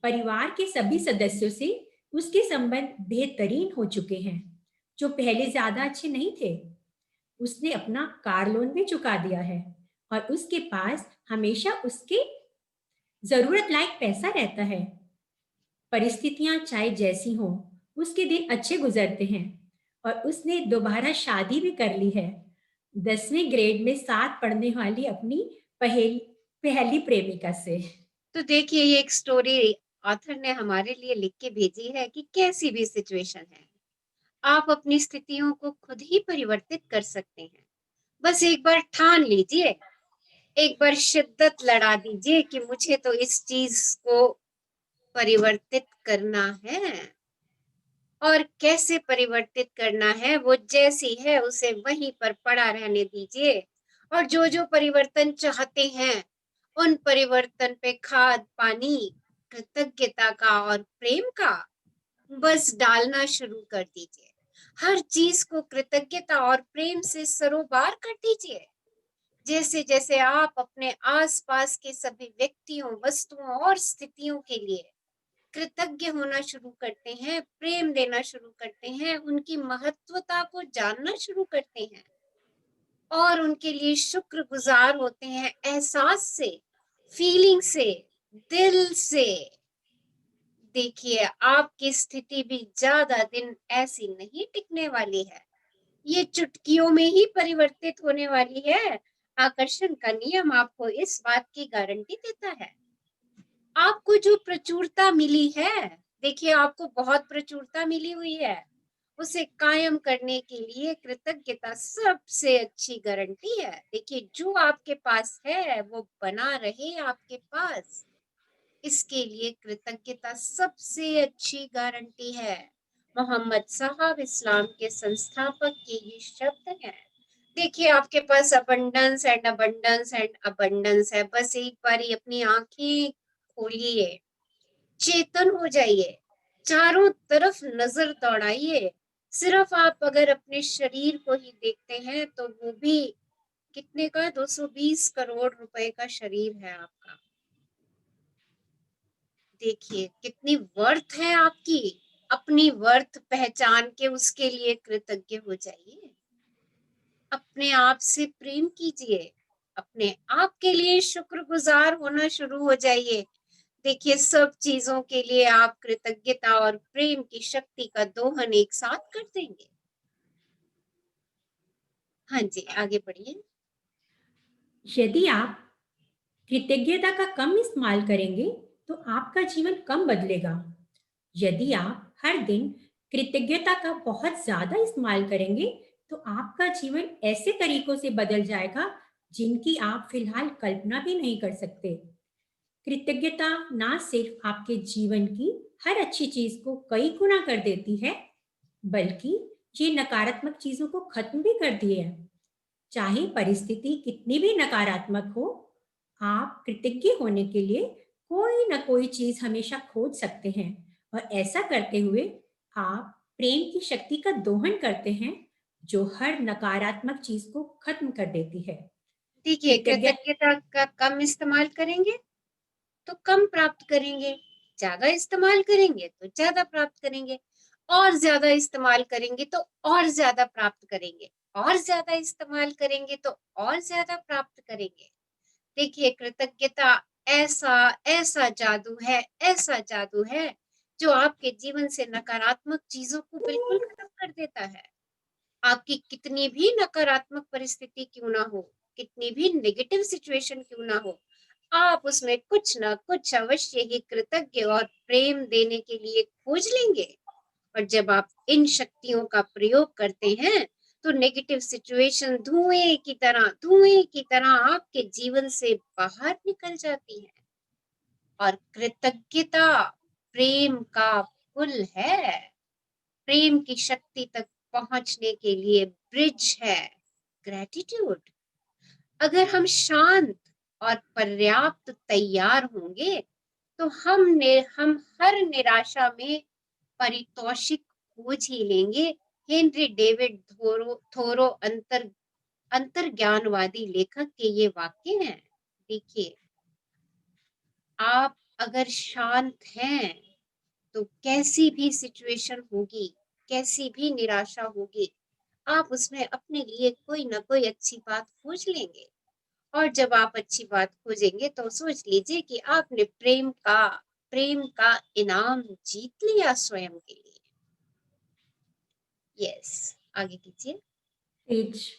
परिवार के सभी सदस्यों से उसके संबंध बेहतरीन हो चुके हैं, जो पहले ज्यादा अच्छे नहीं थे। उसने अपना कार लोन भी चुका दिया है और उसके पास हमेशा उसके जरूरत लायक पैसा रहता है। परिस्थितियां चाहे जैसी हों, उसके दिन अच्छे गुजरते हैं और उसने दोबारा शादी भी कर ली है। 10वीं ग्रेड में साथ पढ़ने वाली अपनी पहली प्रेमिका से। तो देखिए, ये एक स्टोरी ऑथर ने हमारे लिए लिख के भेजी है कि कैसी भी सिचुएशन है, आप अपनी स्थितियों को खुद ही परिवर्तित कर सकते हैं। बस एक बार ठान लीजिए, एक बार शिद्दत लड़ा दीजिए कि मुझे तो इस चीज को परिवर्तित करना है। और कैसे परिवर्तित करना है? वो जैसी है उसे वहीं पर पड़ा रहने दीजिए और जो जो परिवर्तन चाहते हैं उन परिवर्तन पे खाद पानी कृतज्ञता का और प्रेम का बस डालना शुरू कर दीजिए। हर चीज को कृतज्ञता और प्रेम से सरोबार कर दीजिए। जैसे जैसे आप अपने आसपास के सभी व्यक्तियों, वस्तुओं और स्थितियों के लिए कृतज्ञ होना शुरू करते हैं, प्रेम देना शुरू करते हैं, उनकी महत्वता को जानना शुरू करते हैं और उनके लिए शुक्रगुजार होते हैं, एहसास से, फीलिंग से, दिल से। देखिए, आपकी स्थिति भी ज्यादा दिन ऐसी नहीं टिकने वाली है, ये चुटकियों में ही परिवर्तित होने वाली है। आकर्षण का नियम आपको इस बात की गारंटी देता है। आपको जो प्रचुरता मिली है, देखिए आपको बहुत प्रचुरता मिली हुई है, उसे कायम करने के लिए कृतज्ञता सबसे अच्छी गारंटी है। देखिए, जो आपके पास है वो बना रहे आपके पास, इसके लिए कृतज्ञता सबसे अच्छी गारंटी है। मोहम्मद साहब इस्लाम के संस्थापक के ये शब्द हैं। देखिए, आपके पास abundance and abundance and abundance है। बस एक बारी अपनी आंखें खोलिए, चेतन हो जाइए, चारों तरफ नजर दौड़ाइए। सिर्फ आप अगर अपने शरीर को ही देखते हैं तो वो भी कितने का, 220 करोड़ रुपए का शरीर है आपका। देखिए कितनी वर्थ है आपकी। अपनी वर्थ पहचान के उसके लिए कृतज्ञ हो जाइए। अपने आप से प्रेम कीजिए, अपने आप के लिए शुक्रगुजार होना शुरू हो जाइए। देखिए, सब चीजों के लिए आप कृतज्ञता और प्रेम की शक्ति का दोहन एक साथ कर देंगे। हाँ जी, आगे बढ़िए। यदि आप कृतज्ञता का कम इस्तेमाल करेंगे तो आपका जीवन कम बदलेगा। यदि आप हर दिन कृतज्ञता का बहुत ज्यादा इस्तेमाल करेंगे तो आपका जीवन ऐसे तरीकों से बदल जाएगा जिनकी आप फिलहाल कल्पना भी नहीं कर सकते। कृतज्ञता ना सिर्फ आपके जीवन की हर अच्छी चीज को कई गुना कर देती है, बल्कि ये नकारात्मक चीजों को खत्म भी कर दिए है। चाहे परिस्थिति कितनी भी नकारात्मक हो, आप कृतज्ञ होने के लिए कोई ना कोई चीज हमेशा खोज सकते हैं और ऐसा करते हुए आप प्रेम की शक्ति का दोहन करते हैं जो हर नकारात्मक चीज को खत्म कर देती है। देखिए, कृतज्ञ कृतज्ञता का कम इस्तेमाल करेंगे तो कम प्राप्त करेंगे, ज्यादा इस्तेमाल करेंगे तो ज्यादा प्राप्त करेंगे, और ज्यादा इस्तेमाल करेंगे तो और ज्यादा प्राप्त करेंगे, और ज्यादा इस्तेमाल करेंगे तो और ज्यादा प्राप्त करेंगे। देखिए, कृतज्ञता ऐसा ऐसा जादू है, ऐसा जादू है जो आपके जीवन से नकारात्मक चीजों को बिल्कुल खत्म कर देता है। आपकी कितनी भी नकारात्मक परिस्थिति क्यों ना हो, कितनी भी नेगेटिव सिचुएशन क्यों ना हो, आप उसमें कुछ ना कुछ अवश्य ही कृतज्ञ और प्रेम देने के लिए खोज लेंगे। और जब आप इन शक्तियों का प्रयोग करते हैं तो नेगेटिव सिचुएशन धुएं की तरह आपके जीवन से बाहर निकल जाती है। और कृतज्ञता प्रेम का पुल है, प्रेम की शक्ति तक पहुंचने के लिए ब्रिज है ग्रेटिट्यूड। अगर हम शांत और पर्याप्त तैयार होंगे तो हम हर निराशा में पारितोषिक खोज ही लेंगे। हेनरी डेविड थोरो अंतर्ज्ञानवादी लेखक के ये वाक्य हैं। देखिए, आप अगर शांत हैं तो कैसी भी सिचुएशन होगी, कैसी भी निराशा होगी, आप उसमें अपने लिए कोई ना कोई अच्छी बात खोज लेंगे। और जब आप अच्छी बात खोजेंगे तो सोच लीजिए कि आपने प्रेम का इनाम जीत लिया स्वयं के लिए। यस, आगे कीजिए। तेज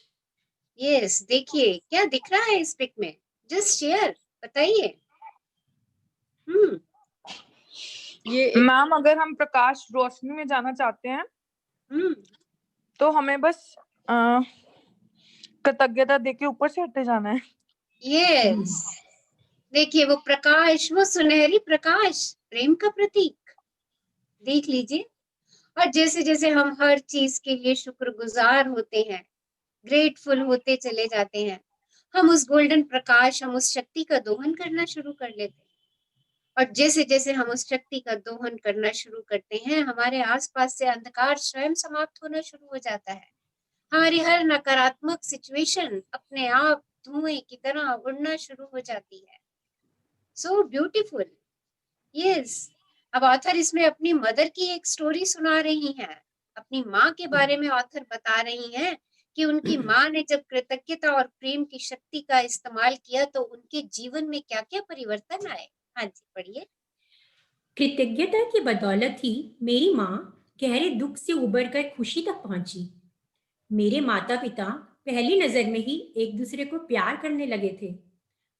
यस, देखिए क्या दिख रहा है इस पिक में, जस्ट शेयर, बताइए। ये मैम, अगर हम प्रकाश रोशनी में जाना चाहते हैं तो हमें बस कृतज्ञता देके ऊपर से हटते जाना है। यस, देखिए वो प्रकाश, वो सुनहरी प्रकाश, प्रेम का प्रतीक, देख लीजिए। और जैसे जैसे हम हर चीज के लिए शुक्रगुजार होते हैं, ग्रेटफुल होते चले जाते हैं, हम उस गोल्डन प्रकाश, हम उस शक्ति का दोहन करना शुरू कर लेते हैं। और जैसे जैसे हम उस शक्ति का दोहन करना शुरू करते हैं, हमारे आसपास से अंधकार स्वयं समाप्त होना शुरू हो जाता है। हमारी हर नकारात्मक सिचुएशन अपने आप धुएं की तरह उड़ना शुरू हो जाती है। So beautiful. यस, अब ऑथर इसमें अपनी मदर की एक स्टोरी सुना रही हैं, अपनी माँ के बारे में ऑथर बता रही हैं कि उनकी माँ ने जब कृतज्ञता और प्रेम की शक्ति का इस्तेमाल किया तो उनके जीवन में क्या क्या परिवर्तन आए। हाँ जी, पढ़िए। कृतज्ञता की बदौलत ही मेरी माँ गहरे दुख से उबरकर खुशी तक पहुंची। मेरे माता पिता पहली नजर में ही एक दूसरे को प्यार करने लगे थे।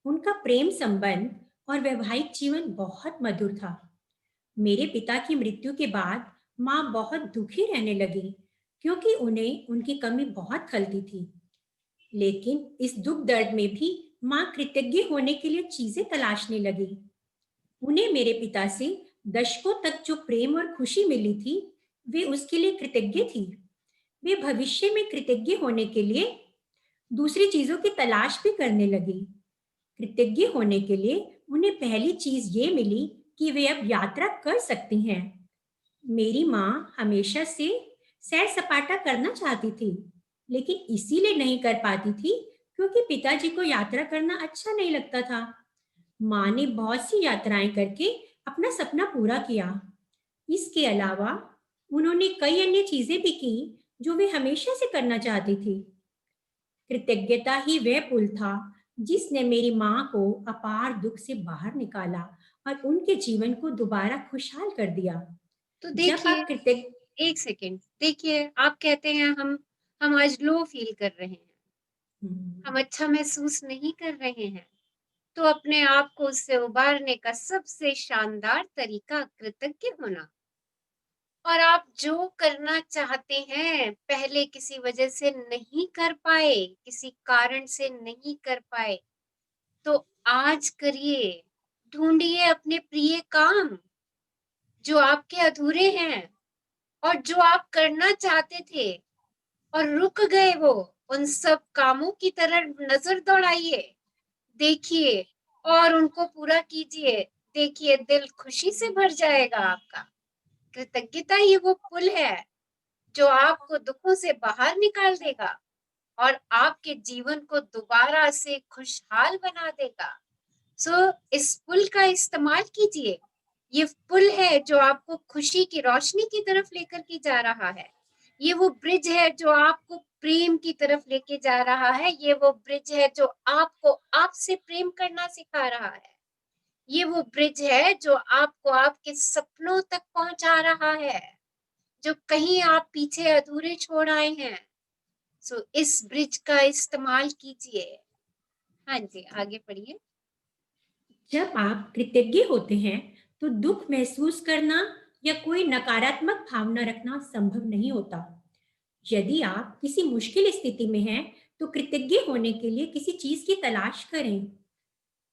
उनका प्रेम संबंध और वैवाहिक जीवन बहुत मधुर था। मेरे पिता की मृत्यु के बाद माँ बहुत दुखी रहने लगी क्योंकि उन्हें उनकी कमी बहुत खलती थी। लेकिन इस दुख दर्द में भी माँ कृतज्ञ होने के लिए चीजें तलाशने लगी। उन्हें मेरे पिता से दशकों तक जो प्रेम और खुशी मिली थी, वे उसके लिए कृतज्ञ थी। वे भविष्य में कृतज्ञ होने के लिए दूसरी चीजों की तलाश भी करने लगी। कृतज्ञ होने के लिए उन्हें पहली चीज ये मिली कि वे अब यात्रा कर सकती हैं। मेरी माँ हमेशा से सैर सपाटा करना चाहती थी, लेकिन इसीलिए नहीं कर पाती थी क्योंकि पिताजी को यात्रा करना अच्छा नहीं लगता था। माँ ने बहुत सी यात्राएं करके अपना सपना पूरा किया। इसके अलावा उन्होंने कई अन्य चीजें भी की जो वे हमेशा से करना चाहती थी। कृतज्ञता ही वह पुल था जिसने मेरी माँ को अपार दुख से बाहर निकाला और उनके जीवन को दोबारा खुशहाल कर दिया। तो जब आप देखिए, एक सेकेंड, देखिए आप कहते हैं हम आज लो फील कर रहे हैं, हम अच्छा महसूस नहीं कर रहे हैं, तो अपने आप को उससे उबारने का सबसे शानदार तरीका कृतज्ञ होना। और आप जो करना चाहते हैं पहले किसी वजह से नहीं कर पाए, किसी कारण से नहीं कर पाए, तो आज करिए। ढूंढिए अपने प्रिय काम जो आपके अधूरे हैं और जो आप करना चाहते थे और रुक गए, वो उन सब कामों की तरफ नजर दौड़ाइए, देखिए और उनको पूरा कीजिए। देखिए, दिल खुशी से भर जाएगा आपका। कृतज्ञता ही वो पुल है जो आपको दुखों से बाहर निकाल देगा और आपके जीवन को दोबारा से खुशहाल बना देगा। सो इस पुल का इस्तेमाल कीजिए। ये पुल है जो आपको खुशी की रोशनी की तरफ लेकर के जा रहा है। ये वो ब्रिज है जो आपको प्रेम की तरफ लेके जा रहा है। ये वो ब्रिज है जो आपको आपसे प्रेम करना सिखा रहा है। ये वो ब्रिज है जो आपको आपके सपनों तक पहुंचा रहा है, जो कहीं आप पीछे अधूरे छोड़ आए हैं। सो इस ब्रिज का इस्तेमाल कीजिए। हाँ जी, आगे पढ़िए। जब आप कृतज्ञ होते हैं तो दुख महसूस करना या कोई नकारात्मक भावना रखना संभव नहीं होता। यदि आप किसी मुश्किल स्थिति में हैं तो कृतज्ञ होने के लिए किसी चीज की तलाश करें।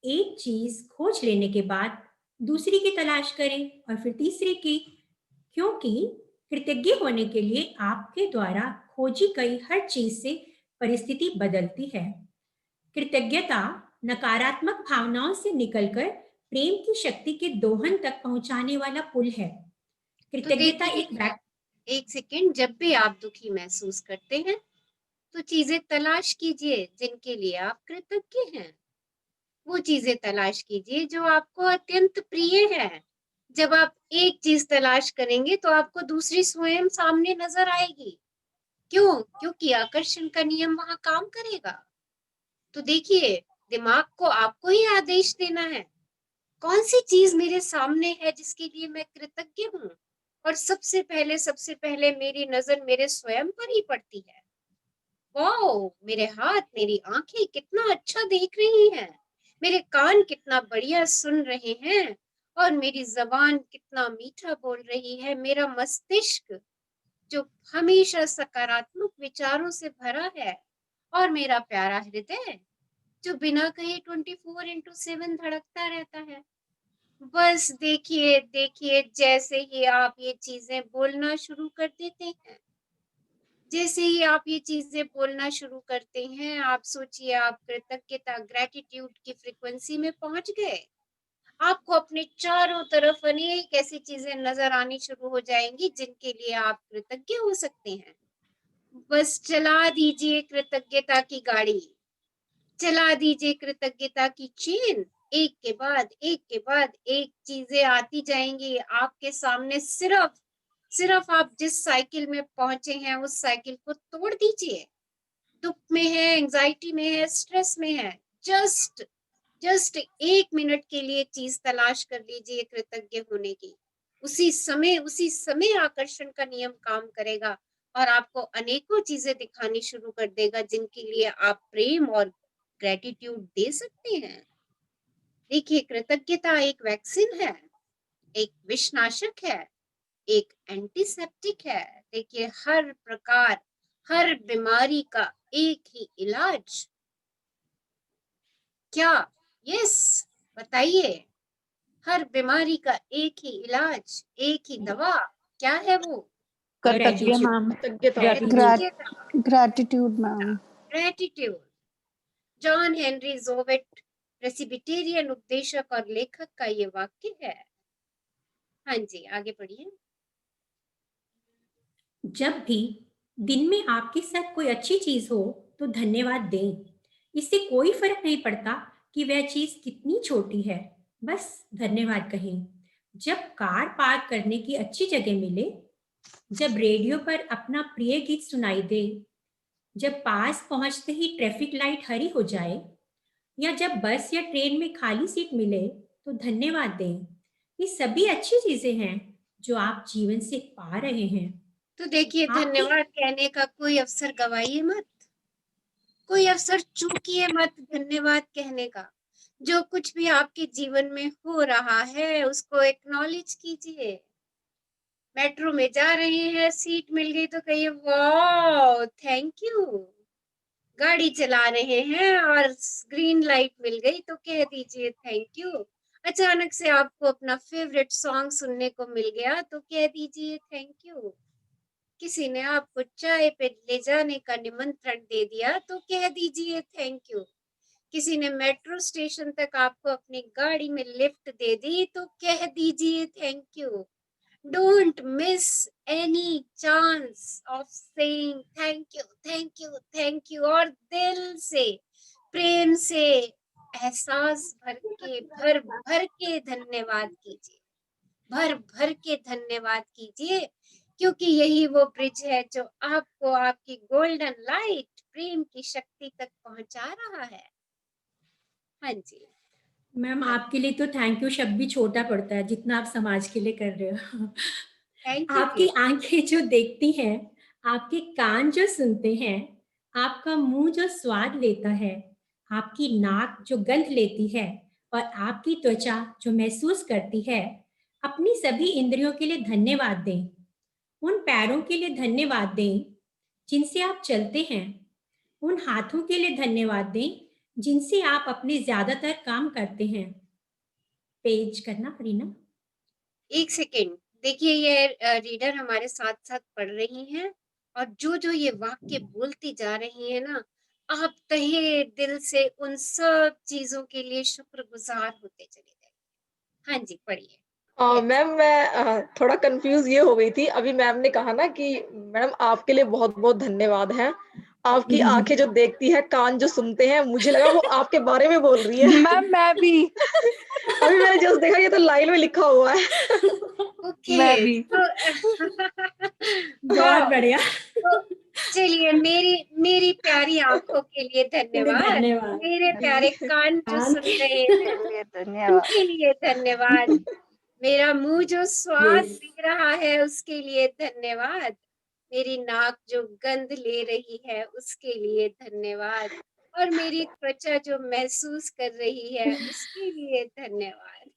एक चीज खोज लेने के बाद दूसरी की तलाश करें और फिर तीसरी की, क्योंकि कृतज्ञ होने के लिए आपके द्वारा खोजी गई हर चीज से परिस्थिति बदलती है। कृतज्ञता नकारात्मक भावनाओं से निकलकर प्रेम की शक्ति के दोहन तक पहुंचाने वाला पुल है। कृतज्ञता एक सेकेंड, जब भी आप दुखी महसूस करते हैं तो चीजें तलाश कीजिए जिनके लिए आप कृतज्ञ हैं। वो चीजें तलाश कीजिए जो आपको अत्यंत प्रिय है। जब आप एक चीज तलाश करेंगे तो आपको दूसरी स्वयं सामने नजर आएगी। क्यों? क्योंकि आकर्षण का नियम वहां काम करेगा। तो देखिए, दिमाग को आपको ही आदेश देना है कौन सी चीज मेरे सामने है जिसके लिए मैं कृतज्ञ हूँ। और सबसे पहले मेरी नजर मेरे स्वयं पर ही पड़ती है। वाओ, मेरे हाथ मेरी आंखें कितना अच्छा देख रही हैं, मेरे कान कितना बढ़िया सुन रहे हैं, और मेरी जबान कितना मीठा बोल रही है। मेरा मस्तिष्क जो हमेशा सकारात्मक विचारों से भरा है, और मेरा प्यारा हृदय जो बिना कहे 24/7 धड़कता रहता है। बस देखिए देखिए, जैसे ही आप ये चीजें बोलना शुरू कर देते हैं, जैसे ही आप ये चीजें बोलना शुरू करते हैं, आप सोचिए आप कृतज्ञता ग्रेटिट्यूड की फ्रीक्वेंसी में पहुंच गए। आपको अपने चारों तरफ अनेक ऐसी चीजें नजर आनी शुरू हो जाएंगी जिनके लिए आप कृतज्ञ हो सकते हैं। बस चला दीजिए कृतज्ञता की गाड़ी, चला दीजिए कृतज्ञता की चेन। एक के बाद एक चीजें आती जाएंगी आपके सामने। सिर्फ आप जिस साइकिल में पहुंचे हैं उस साइकिल को तोड़ दीजिए। दुख में है, एंजाइटी में है, स्ट्रेस में है, जस्ट 1 मिनट के लिए चीज तलाश कर लीजिए कृतज्ञ होने की। उसी समय आकर्षण का नियम काम करेगा और आपको अनेकों चीजें दिखानी शुरू कर देगा जिनके लिए आप प्रेम और ग्रेटिट्यूड दे सकते हैं। देखिए, कृतज्ञता एक वैक्सीन है, एक विषनाशक है, एक एंटीसेप्टिक है। देखिए, हर बीमारी का एक ही इलाज। क्या? यस, बताइए। हर बीमारी का एक ही इलाज, एक ही दवा। क्या है वो? कृतज्ञ ma'am, gratitude ma'am, gratitude. John Henry Jowett, Presbyterian उपदेशक और लेखक का ये वाक्य है। हाँ जी, आगे पढ़िए। जब भी दिन में आपके साथ कोई अच्छी चीज हो तो धन्यवाद दें। इससे कोई फर्क नहीं पड़ता कि वह चीज कितनी छोटी है, बस धन्यवाद कहें। जब कार पार्क करने की अच्छी जगह मिले, जब रेडियो पर अपना प्रिय गीत सुनाई दे, जब पास पहुंचते ही ट्रैफिक लाइट हरी हो जाए, या जब बस या ट्रेन में खाली सीट मिले तो धन्यवाद दें। ये सभी अच्छी चीजें हैं जो आप जीवन से पा रहे हैं। तो देखिए, धन्यवाद कहने का कोई अवसर गवाइए मत, कोई अवसर चूकिए मत धन्यवाद कहने का। जो कुछ भी आपके जीवन में हो रहा है उसको एक्नॉलेज कीजिए। मेट्रो में जा रहे हैं, सीट मिल गई तो कहिए वाह थैंक यू। गाड़ी चला रहे हैं और ग्रीन लाइट मिल गई तो कह दीजिए थैंक यू। अचानक से आपको अपना फेवरेट सॉन्ग सुनने को मिल गया तो कह दीजिए थैंक यू। किसी ने आपको चाय पे ले जाने का निमंत्रण दे दिया तो कह दीजिए थैंक यू। किसी ने मेट्रो स्टेशन तक आपको अपनी गाड़ी में लिफ्ट दे दी तो कह दीजिए thank you. Don't miss any chance of saying thank you, thank you, thank you, और दिल से, प्रेम से, एहसास भर भर के धन्यवाद कीजिए, भर भर के धन्यवाद कीजिए, क्योंकि यही वो ब्रिज है जो आपको आपकी गोल्डन लाइट प्रेम की शक्ति तक पहुंचा रहा है। हाँ जी मैम, आपके लिए तो थैंक यू शब्द भी छोटा पड़ता है जितना आप समाज के लिए कर रहे हो। थैंक यू आपकी आंखें जो देखती हैं, आपके कान जो सुनते हैं, आपका मुंह जो स्वाद लेता है, आपकी नाक जो गंध लेती है और आपकी त्वचा जो महसूस करती है, अपनी सभी इंद्रियों के लिए धन्यवाद दें। उन पैरों के लिए धन्यवाद दें जिनसे आप चलते हैं, उन हाथों के लिए धन्यवाद दें जिनसे आप अपने ज्यादातर काम करते हैं। पेज करना रीना। एक सेकेंड, देखिए ये रीडर हमारे साथ साथ पढ़ रही हैं और जो ये वाक्य बोलती जा रही है ना, आप तहे दिल से उन सब चीजों के लिए शुक्रगुजार होते चले जाइए। हाँ जी पढ़िए। मैम मैं थोड़ा कंफ्यूज ये हो गई थी, अभी मैम ने कहा ना कि मैडम आपके लिए बहुत बहुत धन्यवाद है, आपकी आंखें जो देखती है, कान जो सुनते हैं, मुझे लगा वो आपके बारे में बोल रही है। मैम मैं भी अभी मैंने जस्ट देखा ये तो लाइन में लिखा हुआ है। ओके मैं भी। तो बहुत बढ़िया। तो चलिए मेरी प्यारी आंखों के लिए धन्यवाद, मेरे प्यारे कान जो सुन रहे हैं धन्यवाद। उनके लिए धन्यवाद, मेरा मुंह जो स्वाद ले रहा है उसके लिए धन्यवाद, मेरी नाक जो गंध ले रही है उसके लिए धन्यवाद, और मेरी त्वचा जो महसूस कर रही है उसके लिए धन्यवाद।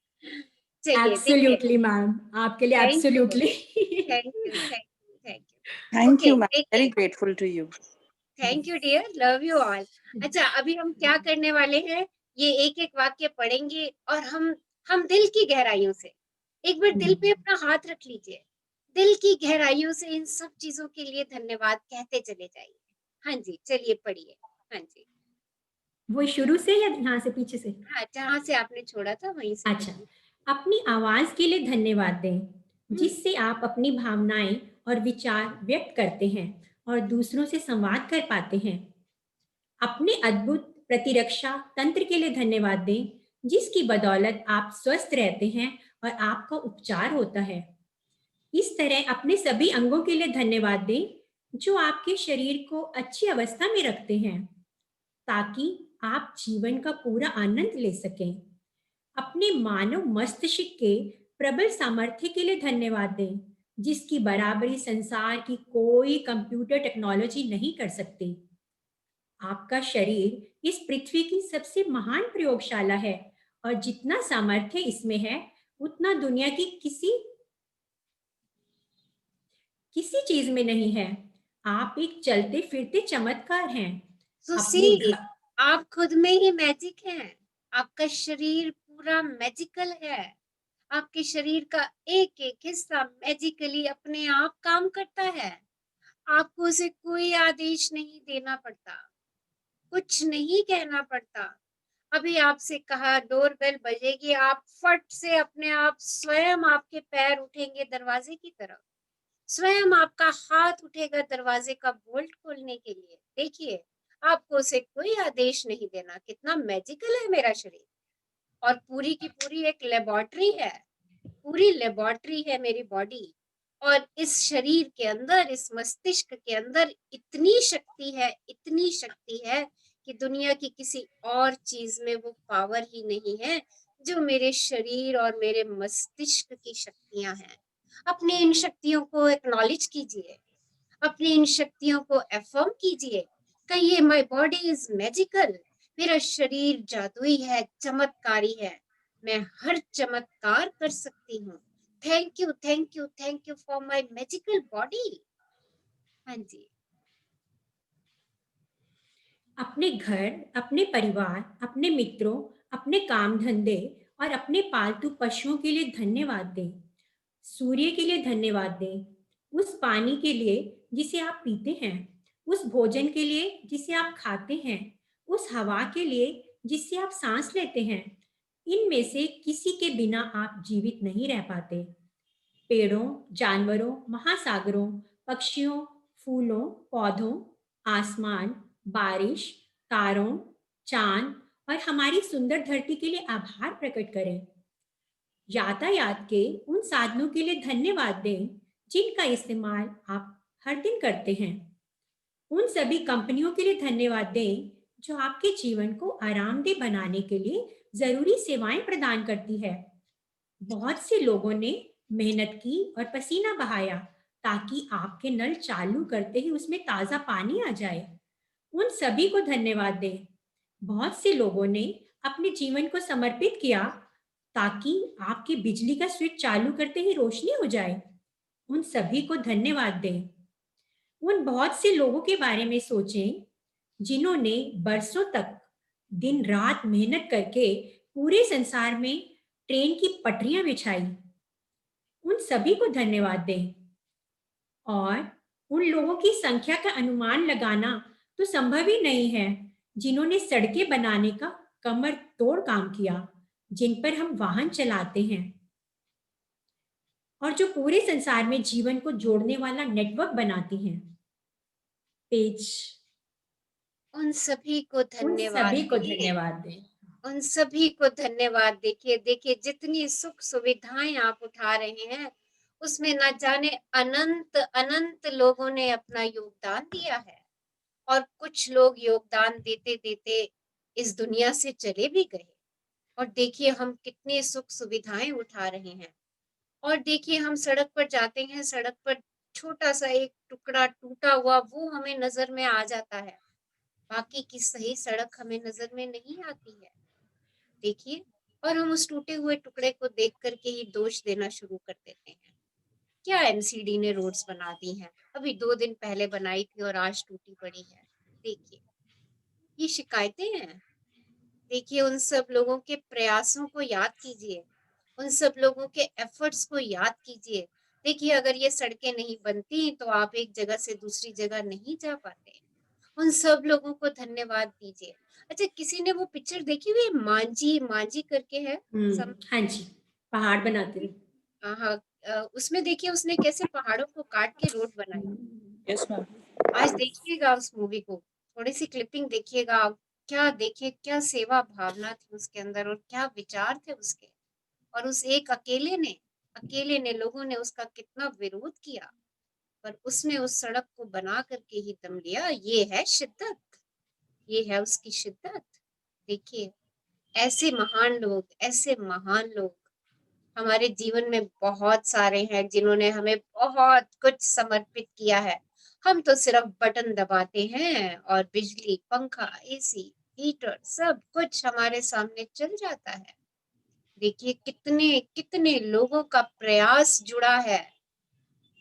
चलिए एब्सोल्युटली मैम, आपके लिए absolutely. Thank you thank you thank you Thank you, ma'am. Very grateful to you. Thank you dear, love you all. अच्छा अभी हम क्या करने वाले हैं, ये एक एक वाक्य पढ़ेंगे और हम दिल की गहराइयों से एक बार दिल पे अपना हाथ रख लीजिए, दिल की गहराइयों से इन सब चीजों के लिए धन्यवाद कहते चले जाइए। हाँ जी चलिए पढ़िए। हाँ जी वो शुरू से या यहाँ से पीछे से? हाँ जहाँ से आपने छोड़ा था वहीं से। अच्छा, अपनी आवाज के लिए धन्यवाद दें जिससे आप अपनी भावनाएं और विचार व्यक्त करते हैं और दूसरों से संवाद कर पाते हैं। अपने अद्भुत प्रतिरक्षा तंत्र के लिए धन्यवाद दें जिसकी बदौलत आप स्वस्थ रहते हैं और आपका उपचार होता है। इस तरह अपने सभी अंगों के लिए धन्यवाद दें जो आपके शरीर को अच्छी अवस्था में रखते हैं ताकि आप जीवन का पूरा आनंद ले सकें। अपने मानव मस्तिष्क के प्रबल सामर्थ्य के लिए धन्यवाद दें जिसकी बराबरी संसार की कोई कंप्यूटर टेक्नोलॉजी नहीं कर सकती। आपका शरीर इस पृथ्वी की सबसे महान प्रयोगशाला है और जितना सामर्थ्य इसमें है उतना दुनिया की किसी चीज में नहीं है। आप एक चलते फिरते चमत्कार हैं। आप खुद में ही मैजिक हैं, आपका शरीर पूरा मैजिकल है, आपके शरीर का एक एक हिस्सा मैजिकली अपने आप काम करता है, आपको उसे कोई आदेश नहीं देना पड़ता, कुछ नहीं कहना पड़ता। अभी आपसे कहा डोरबेल बजेगी, आप फट से अपने आप स्वयं आपके पैर उठेंगे दरवाजे की तरफ, स्वयं आपका हाथ उठेगा दरवाजे का बोल्ट खोलने के लिए। देखिए आपको उसे कोई आदेश नहीं देना, कितना मैजिकल है मेरा शरीर। और पूरी की पूरी एक लेबोरेटरी है, पूरी लेबोरेटरी है मेरी बॉडी, और इस शरीर के अंदर, इस मस्तिष्क के अंदर इतनी शक्ति है, इतनी शक्ति है कि दुनिया की किसी और चीज में वो पावर ही नहीं है जो मेरे शरीर और मेरे मस्तिष्क की शक्तियां हैं। अपनी इन शक्तियों को एक्नॉलेज कीजिए, अपनी इन शक्तियों को एफर्म कीजिए, कहिए माय बॉडी इज मैजिकल, मेरा शरीर जादुई है, चमत्कारी है, मैं हर चमत्कार कर सकती हूँ। Thank you thank you thank you for my magical body. हाँ जी। अपने घर, अपने परिवार, अपने मित्रों, अपने काम धंधे और अपने पालतू पशुओं के लिए धन्यवाद दें। सूर्य के लिए धन्यवाद दें, उस पानी के लिए जिसे आप पीते हैं, उस भोजन के लिए जिसे आप खाते हैं, उस हवा के लिए जिससे आप सांस लेते हैं। इनमें से किसी के बिना आप जीवित नहीं रह पाते। पेड़ों, जानवरों, महासागरों, पक्षियों, फूलों, पौधों, आसमान, बारिश, तारों, चांद और हमारी सुंदर धरती के लिए आभार प्रकट करें। यातायात के उन साधनों के लिए धन्यवाद दें जिनका इस्तेमाल आप हर दिन करते हैं। उन सभी कंपनियों के लिए धन्यवाद दें जो आपके जीवन को आरामदेह बनाने के लिए जरूरी सेवाएं प्रदान करती है। बहुत से लोगों ने मेहनत की और पसीना बहाया ताकि आपके नल चालू करते ही उसमें ताजा पानी आ जाए। उन सभी को धन्यवाद दें। बहुत से लोगों ने अपने जीवन को समर्पित किया ताकि आपकी बिजली का स्विच चालू करते ही रोशनी हो जाए। उन सभी को धन्यवाद दें। उन बहुत से लोगों के बारे में सोचें जिन्होंने बरसों तक दिन रात मेहनत करके पूरे संसार में ट्रेन की पटरियां बिछाई। उन सभी को धन्यवाद दें। और उन लोगों की संख्या का अनुमान लगाना तो संभव ही नहीं है जिन्होंने सड़कें बनाने का कमर तोड़ काम किया, जिन पर हम वाहन चलाते हैं और जो पूरे संसार में जीवन को जोड़ने वाला नेटवर्क बनाती हैं। पेज। उन सभी को धन्यवाद दें। उन सभी को धन्यवाद। देखिए जितनी सुख सुविधाएं आप उठा रहे हैं उसमें न जाने अनंत अनंत लोगों ने अपना योगदान दिया है, और कुछ लोग योगदान देते देते इस दुनिया से चले भी गए। और देखिए हम कितनी सुख सुविधाएं उठा रहे हैं, और देखिए हम सड़क पर जाते हैं, सड़क पर छोटा सा एक टुकड़ा टूटा हुआ वो हमें नजर में आ जाता है, बाकी की सही सड़क हमें नजर में नहीं आती है। देखिए, और हम उस टूटे हुए टुकड़े को देख करके ही दोष देना शुरू कर देते हैं। क्या एमसीडी ने रोड्स बना दी हैं, अभी 2 दिन पहले बनाई थी और आज टूटी पड़ी है। देखिए ये शिकायतें हैं। देखिए उन सब लोगों के प्रयासों को याद कीजिए, उन सब लोगों के एफर्ट्स को याद कीजिए। देखिए अगर ये सड़कें नहीं बनती तो आप एक जगह से दूसरी जगह नहीं जा पाते। उन सब लोगों को धन्यवाद दीजिए। अच्छा, किसी ने वो पिक्चर देखी हुई मांझी मांझी करके है? हाँ जी, पहाड़ बनाते हैं। हाँ, उसमें देखिए उसने कैसे पहाड़ों को काट के रोड बनाया। Yes, ma'am. आज देखिएगा उस मूवी को, थोड़ी सी क्लिपिंग देखिएगा। क्या देखिए, क्या सेवा भावना थी उसके अंदर और क्या विचार थे उसके। और उस एक अकेले ने लोगों ने उसका कितना विरोध किया, पर उसने उस सड़क को बना करके ही दम लिया। ये है शिद्दत, ये है उसकी शिद्दत। देखिए ऐसे महान लोग हमारे जीवन में बहुत सारे हैं जिन्होंने हमें बहुत कुछ समर्पित किया है। हम तो सिर्फ बटन दबाते हैं और बिजली, पंखा, एसी, हीटर सब कुछ हमारे सामने चल जाता है। देखिए कितने कितने लोगों का प्रयास जुड़ा है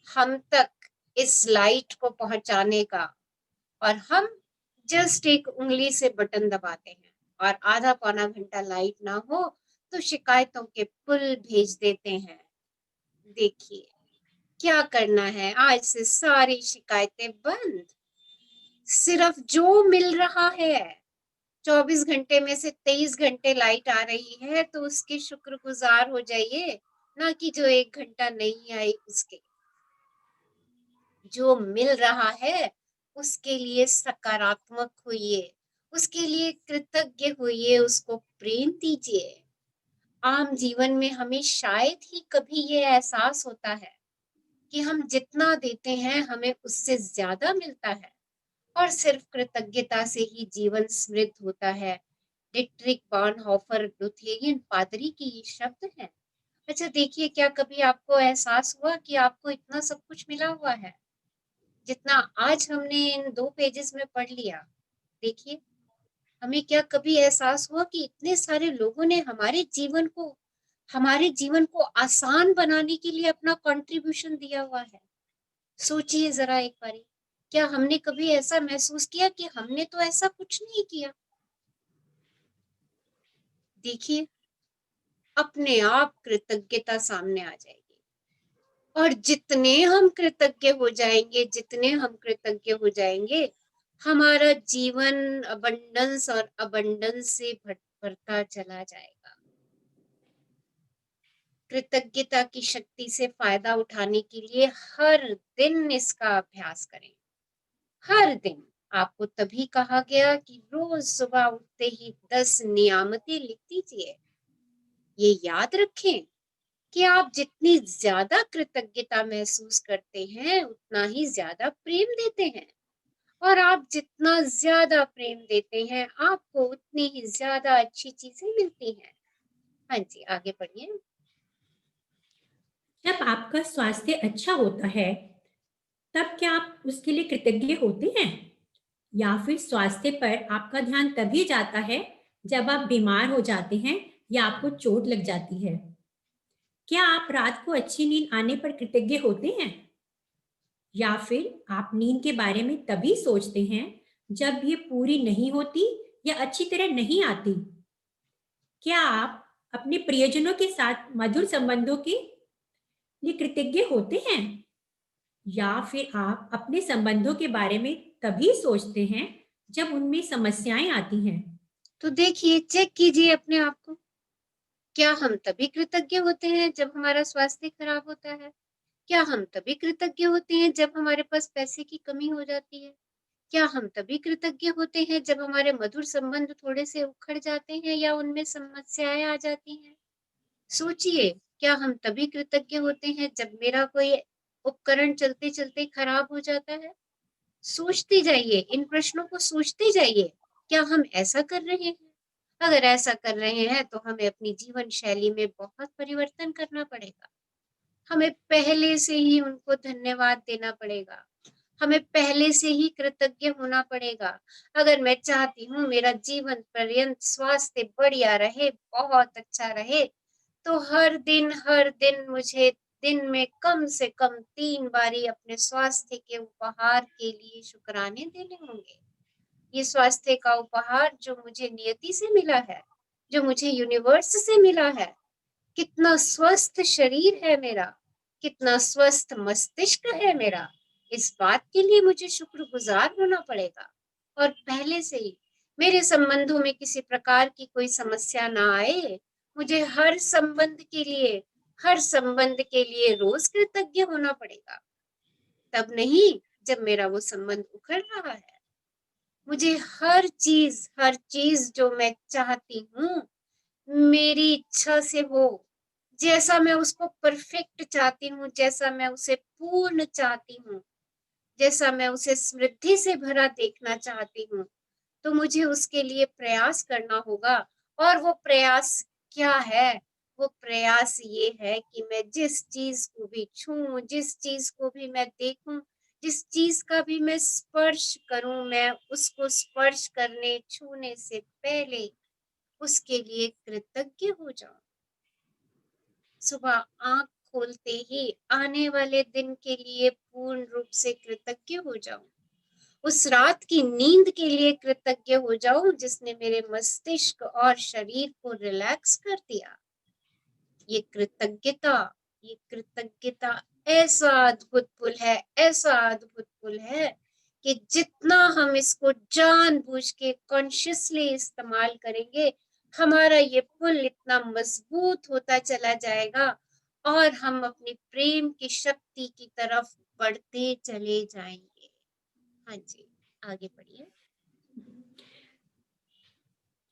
हम तक इस लाइट को पहुंचाने का, और हम जस्ट एक उंगली से बटन दबाते हैं और आधा पौना घंटा लाइट ना हो तो शिकायतों के पुल भेज देते हैं। देखिए क्या करना है, आज से सारी शिकायतें बंद। सिर्फ जो मिल रहा है 24 घंटे में से 23 घंटे लाइट आ रही है तो उसके शुक्रगुजार हो जाइए, ना कि जो 1 घंटा नहीं आई उसके। जो मिल रहा है उसके लिए सकारात्मक होइए, उसके लिए कृतज्ञ होइए, उसको प्रेम दीजिए। आम जीवन में हमें शायद ही कभी ये एहसास होता है कि हम जितना देते हैं हमें उससे ज्यादा मिलता है, और सिर्फ कृतज्ञता से ही जीवन समृद्ध होता है। डिट्रिक बॉनहोफर लुथेरियन पादरी की ये शब्द है। अच्छा देखिए, क्या कभी आपको एहसास हुआ कि आपको इतना सब कुछ मिला हुआ है जितना आज हमने इन 2 पेजेस में पढ़ लिया? देखिए हमें क्या कभी एहसास हुआ कि इतने सारे लोगों ने हमारे जीवन को आसान बनाने के लिए अपना कंट्रीब्यूशन दिया हुआ है? सोचिए जरा एक बारी, क्या हमने कभी ऐसा महसूस किया कि हमने तो ऐसा कुछ नहीं किया? देखिए अपने आप कृतज्ञता सामने आ जाएगी, और जितने हम कृतज्ञ हो जाएंगे हमारा जीवन अबंडेंस और अबंडेंस से भरता चला जाएगा। कृतज्ञता की शक्ति से फायदा उठाने के लिए हर दिन इसका अभ्यास करें। हर दिन। आपको तभी कहा गया कि रोज सुबह उठते ही 10 नियामतें लिख दीजिए। ये याद रखें कि आप जितनी ज्यादा कृतज्ञता महसूस करते हैं उतना ही ज्यादा प्रेम देते हैं, और आप जितना ज्यादा प्रेम देते हैं आपको उतनी ही ज्यादा अच्छी चीजें मिलती हैं। हाँ जी, आगे पढ़िए। जब आपका स्वास्थ्य अच्छा होता है तब क्या आप उसके लिए कृतज्ञ होते हैं, या फिर स्वास्थ्य पर आपका ध्यान तभी जाता है जब आप बीमार हो जाते हैं या आपको चोट लग जाती है? क्या आप रात को अच्छी नींद आने पर कृतज्ञ होते हैं, या फिर आप नींद के बारे में तभी सोचते हैं जब ये पूरी नहीं होती या अच्छी तरह नहीं आती? क्या आप अपने प्रियजनों के साथ मधुर संबंधों के लिए कृतज्ञ होते हैं, या फिर आप अपने संबंधों के बारे में तभी सोचते हैं जब उनमें समस्याएं आती हैं? तो देखिए, चेक कीजिए अपने आप को। क्या हम तभी कृतज्ञ होते हैं जब हमारा स्वास्थ्य खराब होता है? क्या हम तभी कृतज्ञ होते हैं जब हमारे पास पैसे की कमी हो जाती है? क्या हम तभी कृतज्ञ होते हैं जब हमारे मधुर संबंध थोड़े से उखड़ जाते हैं या उनमें समस्याएं आ जाती हैं? सोचिए, क्या हम तभी कृतज्ञ होते हैं जब मेरा कोई उपकरण चलते चलते खराब हो जाता है? सोचते जाइए, इन प्रश्नों को सोचते जाइए। क्या हम ऐसा कर रहे हैं? अगर ऐसा कर रहे हैं तो हमें अपनी जीवन शैली में बहुत परिवर्तन करना पड़ेगा। हमें पहले से ही उनको धन्यवाद देना पड़ेगा। हमें पहले से ही कृतज्ञ होना पड़ेगा। अगर मैं चाहती हूँ मेरा जीवन पर्यंत स्वास्थ्य बढ़िया रहे, बहुत अच्छा रहे, तो हर दिन मुझे दिन में कम से कम 3 बारी अपने स्वास्थ्य के उपहार के लिए शुक्राने देने होंगे। ये स्वास्थ्य का उपहार जो मुझे नियति से मिला है, जो मुझे यूनिवर्स से मिला है। कितना स्वस्थ शरीर है मेरा, कितना स्वस्थ मस्तिष्क है मेरा, इस बात के लिए मुझे शुक्रगुजार होना पड़ेगा। और पहले से ही मेरे संबंधों में किसी प्रकार की कोई समस्या ना आए, मुझे हर संबंध के लिए रोज कृतज्ञ होना पड़ेगा। तब नहीं जब मेरा वो संबंध उखड़ रहा है। मुझे हर चीज जो मैं चाहती हूँ मेरी इच्छा से हो, जैसा मैं उसको परफेक्ट चाहती हूँ, जैसा मैं उसे पूर्ण चाहती हूँ, जैसा मैं उसे समृद्धि से भरा देखना चाहती हूँ, तो मुझे उसके लिए प्रयास करना होगा। और वो प्रयास क्या है? वो प्रयास ये है कि मैं जिस चीज को भी छूऊं, जिस चीज को भी मैं देखूं, जिस चीज का भी मैं स्पर्श करूं, मैं उसको स्पर्श करने छूने से पहले उसके लिए कृतज्ञ हो जाऊं। सुबह आंख खोलते ही आने वाले दिन के लिए पूर्ण रूप से कृतज्ञ हो जाऊं। उस रात की नींद के लिए कृतज्ञ हो जाऊं जिसने मेरे मस्तिष्क और शरीर को रिलैक्स कर दिया। ये कृतज्ञता ऐसा अद्भुत पुल है, ऐसा अद्भुत पुल है कि जितना हम इसको जानबूझ के कॉन्शियसली इस्तेमाल करेंगे, हमारा ये पुल इतना मजबूत होता चला जाएगा और हम अपनी प्रेम की शक्ति की तरफ बढ़ते चले जाएंगे। हाँ जी, आगे बढ़िए।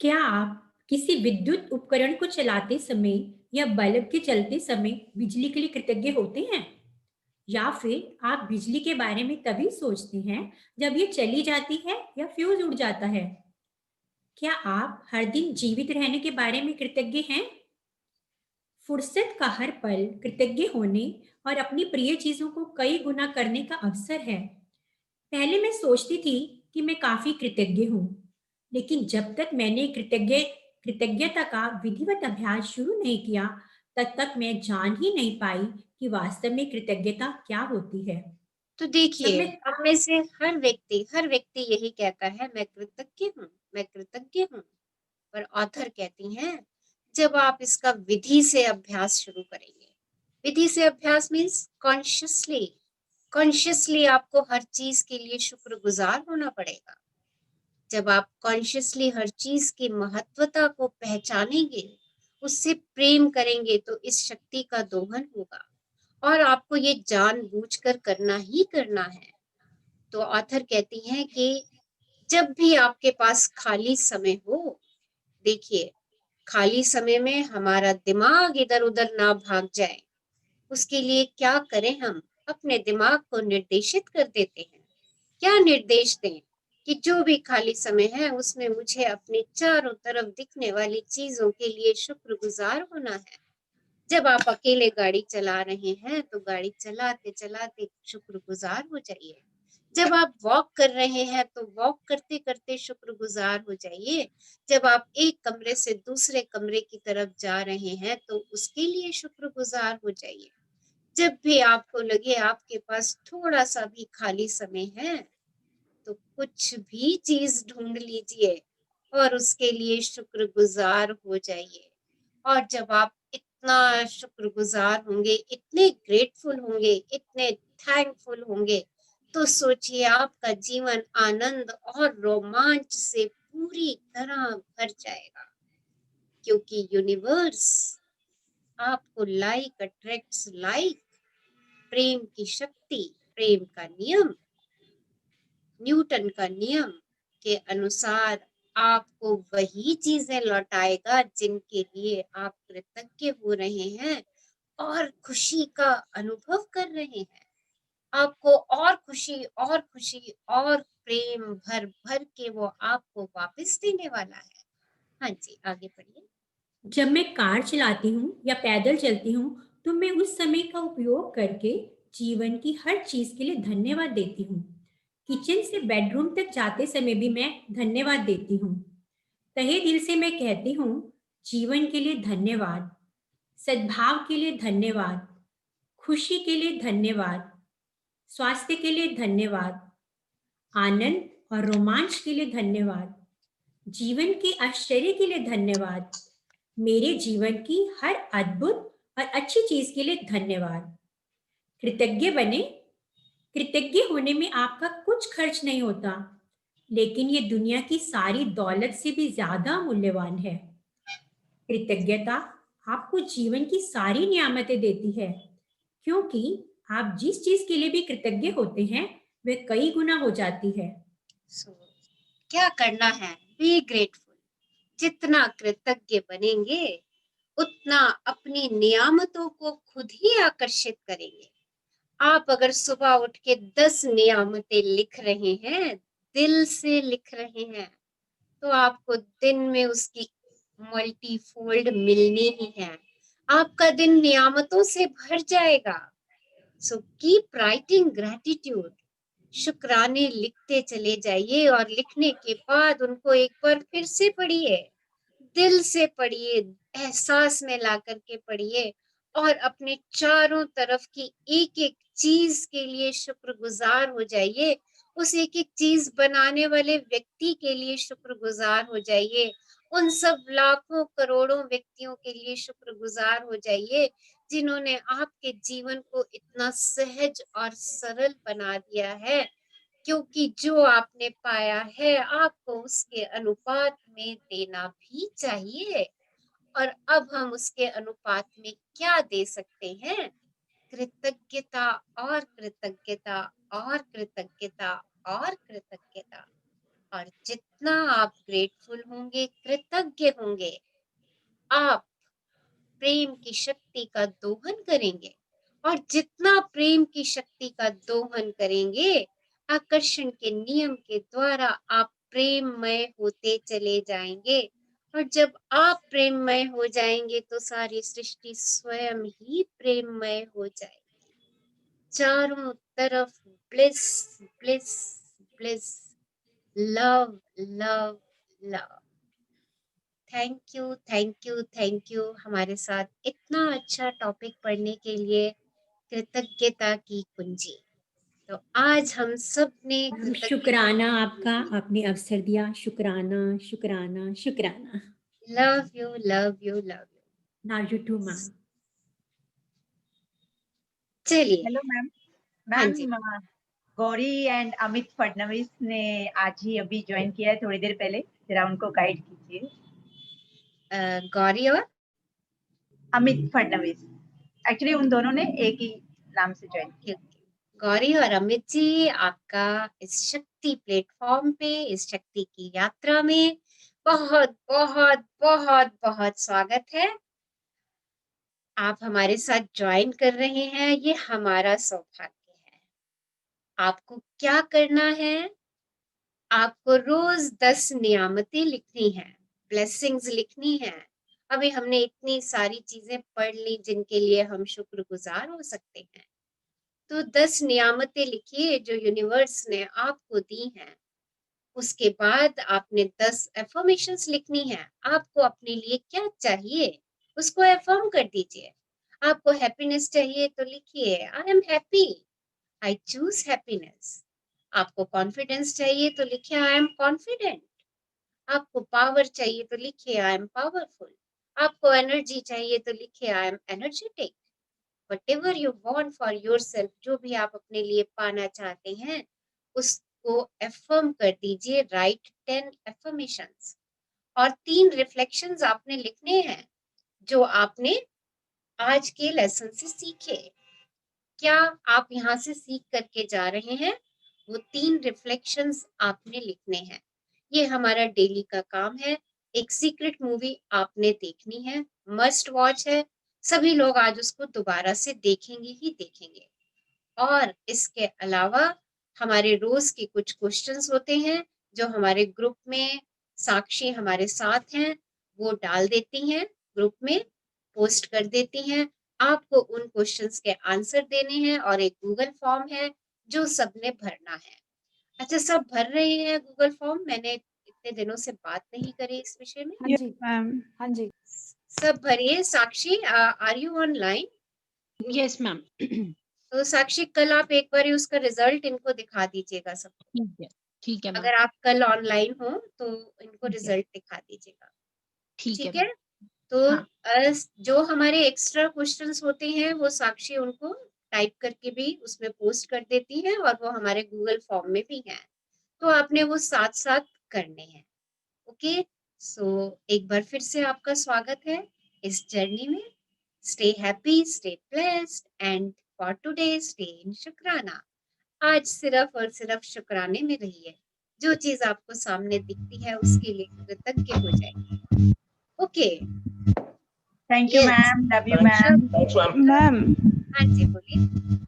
क्या आप किसी विद्युत उपकरण को चलाते समय या बल्ब के चलते समय बिजली के लिए कृतज्ञ होते हैं, या फिर आप बिजली के बारे में तभी सोचते हैं जब ये चली जाती है या फ्यूज उड़ जाता है? क्या आप हर दिन जीवित रहने के बारे में कृतज्ञ हैं? फुर्सत का हर पल कृतज्ञ होने और अपनी प्रिय चीजों को कई गुना करने का अवसर है। पहले मैं सोचती थी कि मैं काफी कृतज्ञ हूँ, लेकिन जब तक मैंने कृतज्ञता का विधिवत अभ्यास शुरू नहीं किया, तब तक मैं जान ही नहीं पाई कि वास्तव में कृतज्ञता क्या होती है। तो देखिए, हम में से हर व्यक्ति यही कहता है, मैं कृतज्ञ हूँ, मैं कृतज्ञ हूँ। पर ऑथर कहती हैं, जब आप इसका विधि से अभ्यास शुरू करेंगे, विधि से अभ्यास मीन्स कॉन्शियसली आपको हर चीज के लिए शुक्रगुजार होना पड़ेगा। जब आप कॉन्शियसली हर चीज की महत्वता को पहचानेंगे उससे प्रेम करेंगे तो इस शक्ति का दोहन होगा और आपको ये जानबूझकर करना ही करना है। तो ऑथर कहती हैं कि जब भी आपके पास खाली समय हो, देखिए खाली समय में हमारा दिमाग इधर उधर ना भाग जाए, उसके लिए क्या करें हम? अपने दिमाग को निर्देशित कर देते हैं। क्या निर्देश दें कि जो भी खाली समय है उसमें मुझे अपने चारों तरफ दिखने वाली चीजों के लिए शुक्रगुजार होना है। जब आप अकेले गाड़ी चला रहे हैं तो गाड़ी चलाते चलाते शुक्रगुजार हो जाइए। जब आप वॉक कर रहे हैं तो वॉक करते करते शुक्रगुजार हो जाइए। जब आप एक कमरे से दूसरे कमरे की तरफ जा रहे हैं तो उसके लिए शुक्रगुजार हो जाइए। जब भी आपको लगे आपके पास थोड़ा सा भी खाली समय है तो कुछ भी चीज ढूंढ लीजिए और उसके लिए शुक्रगुजार हो जाइए। और जब आप इतना शुक्रगुजार होंगे, इतने ग्रेटफुल होंगे, इतने थैंकफुल होंगे, तो सोचिए आपका जीवन आनंद और रोमांच से पूरी तरह भर जाएगा, क्योंकि यूनिवर्स आपको लाइक अट्रैक्ट्स लाइक। प्रेम की शक्ति, प्रेम का नियम, न्यूटन का नियम के अनुसार आपको वही चीजें लौटाएगा जिनके लिए आप कृतज्ञ हो रहे हैं और खुशी का अनुभव कर रहे हैं। आपको और खुशी और खुशी और प्रेम भर भर के वो आपको वापस देने वाला है। हाँ जी, आगे बढ़िए। जब मैं कार चलाती हूँ या पैदल चलती हूँ तो मैं उस समय का उपयोग करके जीवन की हर चीज के लिए धन्यवाद देती हूँ। किचन से बेडरूम तक जाते समय भी मैं धन्यवाद देती हूँ। तहे दिल से मैं कहती हूँ, जीवन के लिए धन्यवाद, सद्भाव के लिए धन्यवाद, खुशी के लिए धन्यवाद, स्वास्थ्य के लिए धन्यवाद, आनंद और रोमांच के लिए धन्यवाद, जीवन के आश्चर्य के लिए धन्यवाद, मेरे जीवन की हर अद्भुत और अच्छी चीज के लिए धन्यवाद। कृतज्ञ बने। कृतज्ञ होने में आपका कुछ खर्च नहीं होता, लेकिन ये दुनिया की सारी दौलत से भी ज्यादा मूल्यवान है। कृतज्ञता आपको जीवन की सारी नियामतें देती है, क्योंकि आप जिस चीज के लिए भी कृतज्ञ होते हैं वह कई गुना हो जाती है। क्या करना है? Be grateful. जितना कृतज्ञ बनेंगे उतना अपनी नियामतों को खुद ही आकर्षित करेंगे। आप अगर सुबह उठ के 10 नियामतें लिख रहे हैं, दिल से लिख रहे हैं, तो आपको दिन में उसकी मल्टीफोल्ड मिलनी ही है। आपका दिन नियामतों से भर जाएगा। So keep writing gratitude. शुक्राने लिखते चले जाइए और लिखने के बाद उनको एक बार फिर से पढ़िए, दिल से पढ़िए, एहसास में ला करके पढ़िए और अपने चारों तरफ की एक एक चीज के लिए शुक्रगुजार हो जाइए। उस एक एक चीज बनाने वाले व्यक्ति के लिए शुक्रगुजार हो जाइए। उन सब लाखों करोड़ों व्यक्तियों के लिए शुक्रगुजार हो जाइए जिन्होंने आपके जीवन को इतना सहज और सरल बना दिया है, क्योंकि जो आपने पाया है आपको उसके अनुपात में देना भी चाहिए। और अब हम उसके अनुपात में क्या दे सकते हैं? कृतज्ञता और कृतज्ञता और कृतज्ञता और कृतज्ञता। और जितना आप ग्रेटफुल होंगे, कृतज्ञ होंगे, आप प्रेम की शक्ति का दोहन करेंगे। और जितना प्रेम की शक्ति का दोहन करेंगे, आकर्षण के नियम के द्वारा आप प्रेममय होते चले जाएंगे। और जब आप प्रेममय हो जाएंगे तो सारी सृष्टि स्वयं ही प्रेममय हो जाएगी। चारों तरफ bliss bliss bliss, love love love. Thank you thank you thank you हमारे साथ इतना अच्छा टॉपिक पढ़ने के लिए। कृतज्ञता की कुंजी। तो आज हम सब ने शुक्राना आपका, आपने अवसर दिया। शुक्राना शुक्राना शुक्राना। Love you love you love you. Now you too ma'am. चलिए। Hello ma'am. हाँ जी। मैम, गौरी एंड अमित फडणवीस ने आज ही अभी ज्वाइन किया है थोड़ी देर पहले, जरा उनको गाइड कीजिए। गौरी और अमित फडणवीस। एक्चुअली उन दोनों ने एक ही नाम से ज्वाइन किया। गौरी और अमित जी, आपका इस शक्ति प्लेटफॉर्म पे, इस शक्ति की यात्रा में बहुत बहुत बहुत बहुत स्वागत है। आप हमारे साथ ज्वाइन कर रहे हैं, ये हमारा सौभाग्य है। आपको क्या करना है? आपको रोज 10 नियामतें लिखनी है, ब्लेसिंग्स लिखनी है। अभी हमने इतनी सारी चीजें पढ़ ली जिनके लिए हम शुक्रगुजार हो सकते हैं। तो 10 नियामतें लिखिए जो यूनिवर्स ने आपको दी हैं। उसके बाद आपने 10 एफर्मेशंस लिखनी है। आपको अपने लिए क्या चाहिए उसको एफर्म कर दीजिए। आपको हैप्पीनेस चाहिए तो लिखिए I am happy, I choose happiness. आपको कॉन्फिडेंस चाहिए तो लिखिए आई एम कॉन्फिडेंट। आपको पावर चाहिए तो लिखिए आई एम पावरफुल। आपको एनर्जी चाहिए तो लिखिए I am energetic. whatever you want for yourself, जो भी आप अपने लिए पाना चाहते हैं उसको affirm कर दीजिए। राइट 10 affirmations और 3 रिफ्लेक्शंस आपने लिखने हैं जो आपने आज के लेसन से सीखे। क्या आप यहाँ से सीख करके जा रहे हैं? वो 3 रिफ्लेक्शंस आपने लिखने हैं। ये हमारा डेली का काम है। एक सीक्रेट मूवी आपने देखनी है, मस्ट वॉच है। सभी लोग आज उसको दोबारा से देखेंगे ही देखेंगे। और इसके अलावा हमारे रोज के कुछ क्वेश्चंस होते हैं जो हमारे ग्रुप में साक्षी हमारे साथ हैं, वो डाल देती हैं, ग्रुप में पोस्ट कर देती हैं। आपको उन क्वेश्चंस के आंसर देने हैं और एक गूगल फॉर्म है जो सबने भरना है। अच्छा, सब भर रहे हैं गूगल फॉर्म? मैंने इतने दिनों से बात नहीं करी इस विषय में। हाँ जी मैम। हाँ जी सब भरिए। Sakshi, are you online? Yes ma'am. तो साक्षी, कल आप एक बार उसका रिजल्ट इनको दिखा दीजिएगा सबको। ठीक है मैम। अगर आप कल ऑनलाइन हो तो इनको रिजल्ट दिखा दीजिएगा। ठीक है। तो हाँ। जो हमारे एक्स्ट्रा क्वेश्चंस होते हैं वो साक्षी उनको टाइप करके भी उसमें पोस्ट कर देती है और वो हमारे गूगल फॉर्म में भी हैं। तो आपने वो साथ साथ करने हैं। ओके, सो एक बार फिर से आपका स्वागत है इस जर्नी में। Stay happy, stay blessed and for today stay in शुक्राना। आज सिर्फ और सिर्फ शुक्राने में रहिए। जो चीज आपको सामने दिखती है उसके लिए कृतज्ञ हो जाइए। Okay, thank you ma'am, love you ma'am. Ma'am. हाँ जी, बोलिए।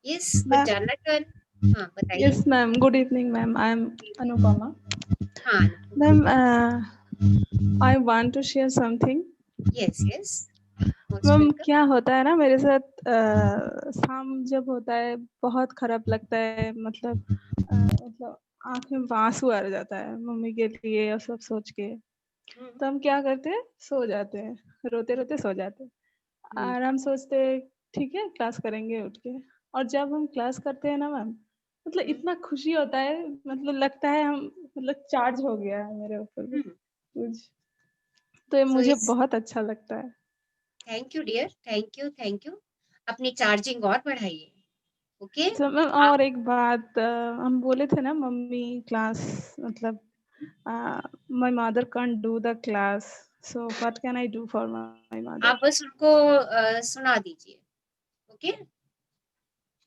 यस, कुछ जानना चाह रहे? हाँ, बताइए। Yes ma'am, good evening ma'am, I am Anupama. हाँ ma'am, I want to share something. Yes yes. Ma'am, क्या होता है ना मेरे साथ, शाम जब होता है बहुत खराब लगता है, मतलब आँख में आंसू आ जाता है मम्मी के लिए और सब सोच के। तो हम क्या करते हैं, सो जाते हैं, रोते रोते सो जाते हैं। और हम सोचते हैं ठीक है क्लास करेंगे उठ के। और जब हम क्लास करते हैं ना मैम, मतलब इतना खुशी होता है, मतलब लगता है हम मतलब चार्ज हो गया है मेरे ऊपर कुछ। तो ये मुझे बहुत अच्छा लगता है। Thank you dear, thank you thank you. अपनी चार्जिंग और बढ़ाइए। ओके। तो मैम, और एक बात, हम बोले थे ना मम्मी क्लास, मतलब my mother can't do the class, so what can I do for my mother? आप बस उनको सुना दीजिए। ओके,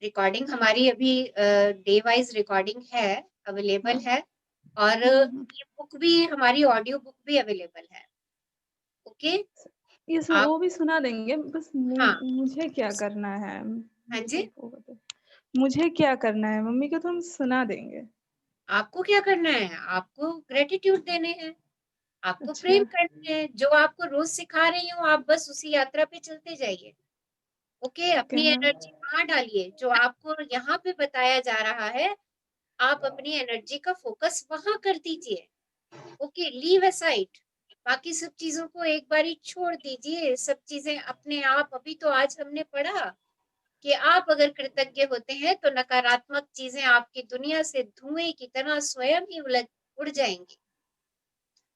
रिकॉर्डिंग हमारी अभी डे वाइज रिकॉर्डिंग है, अवेलेबल है। और ये बुक भी, हमारी ऑडियो बुक भी अवेलेबल है। ओके, ये सब वो भी सुना देंगे, बस हाँ, मुझे क्या करना है? हाँ जी, मुझे क्या करना है? मम्मी को तो हम सुना देंगे। आपको क्या करना है? आपको ग्रेटिट्यूड देने हैं, आपको अच्छा। प्रेम करने हैं। जो आपको रोज सिखा रही हूँ आप बस उसी यात्रा पे चलते जाइए। ओके, अपनी एनर्जी वहां डालिए जो आपको यहाँ पे बताया जा रहा है। आप अपनी एनर्जी का फोकस वहां कर दीजिए। ओके, लीव असाइड, बाकी सब चीजों को एक बारी छोड़ दीजिए। सब चीजें अपने आप, अभी तो आज हमने पढ़ा कि आप अगर कृतज्ञ होते हैं तो नकारात्मक चीजें आपकी दुनिया से धुएं की तरह स्वयं ही उड़ जाएंगी।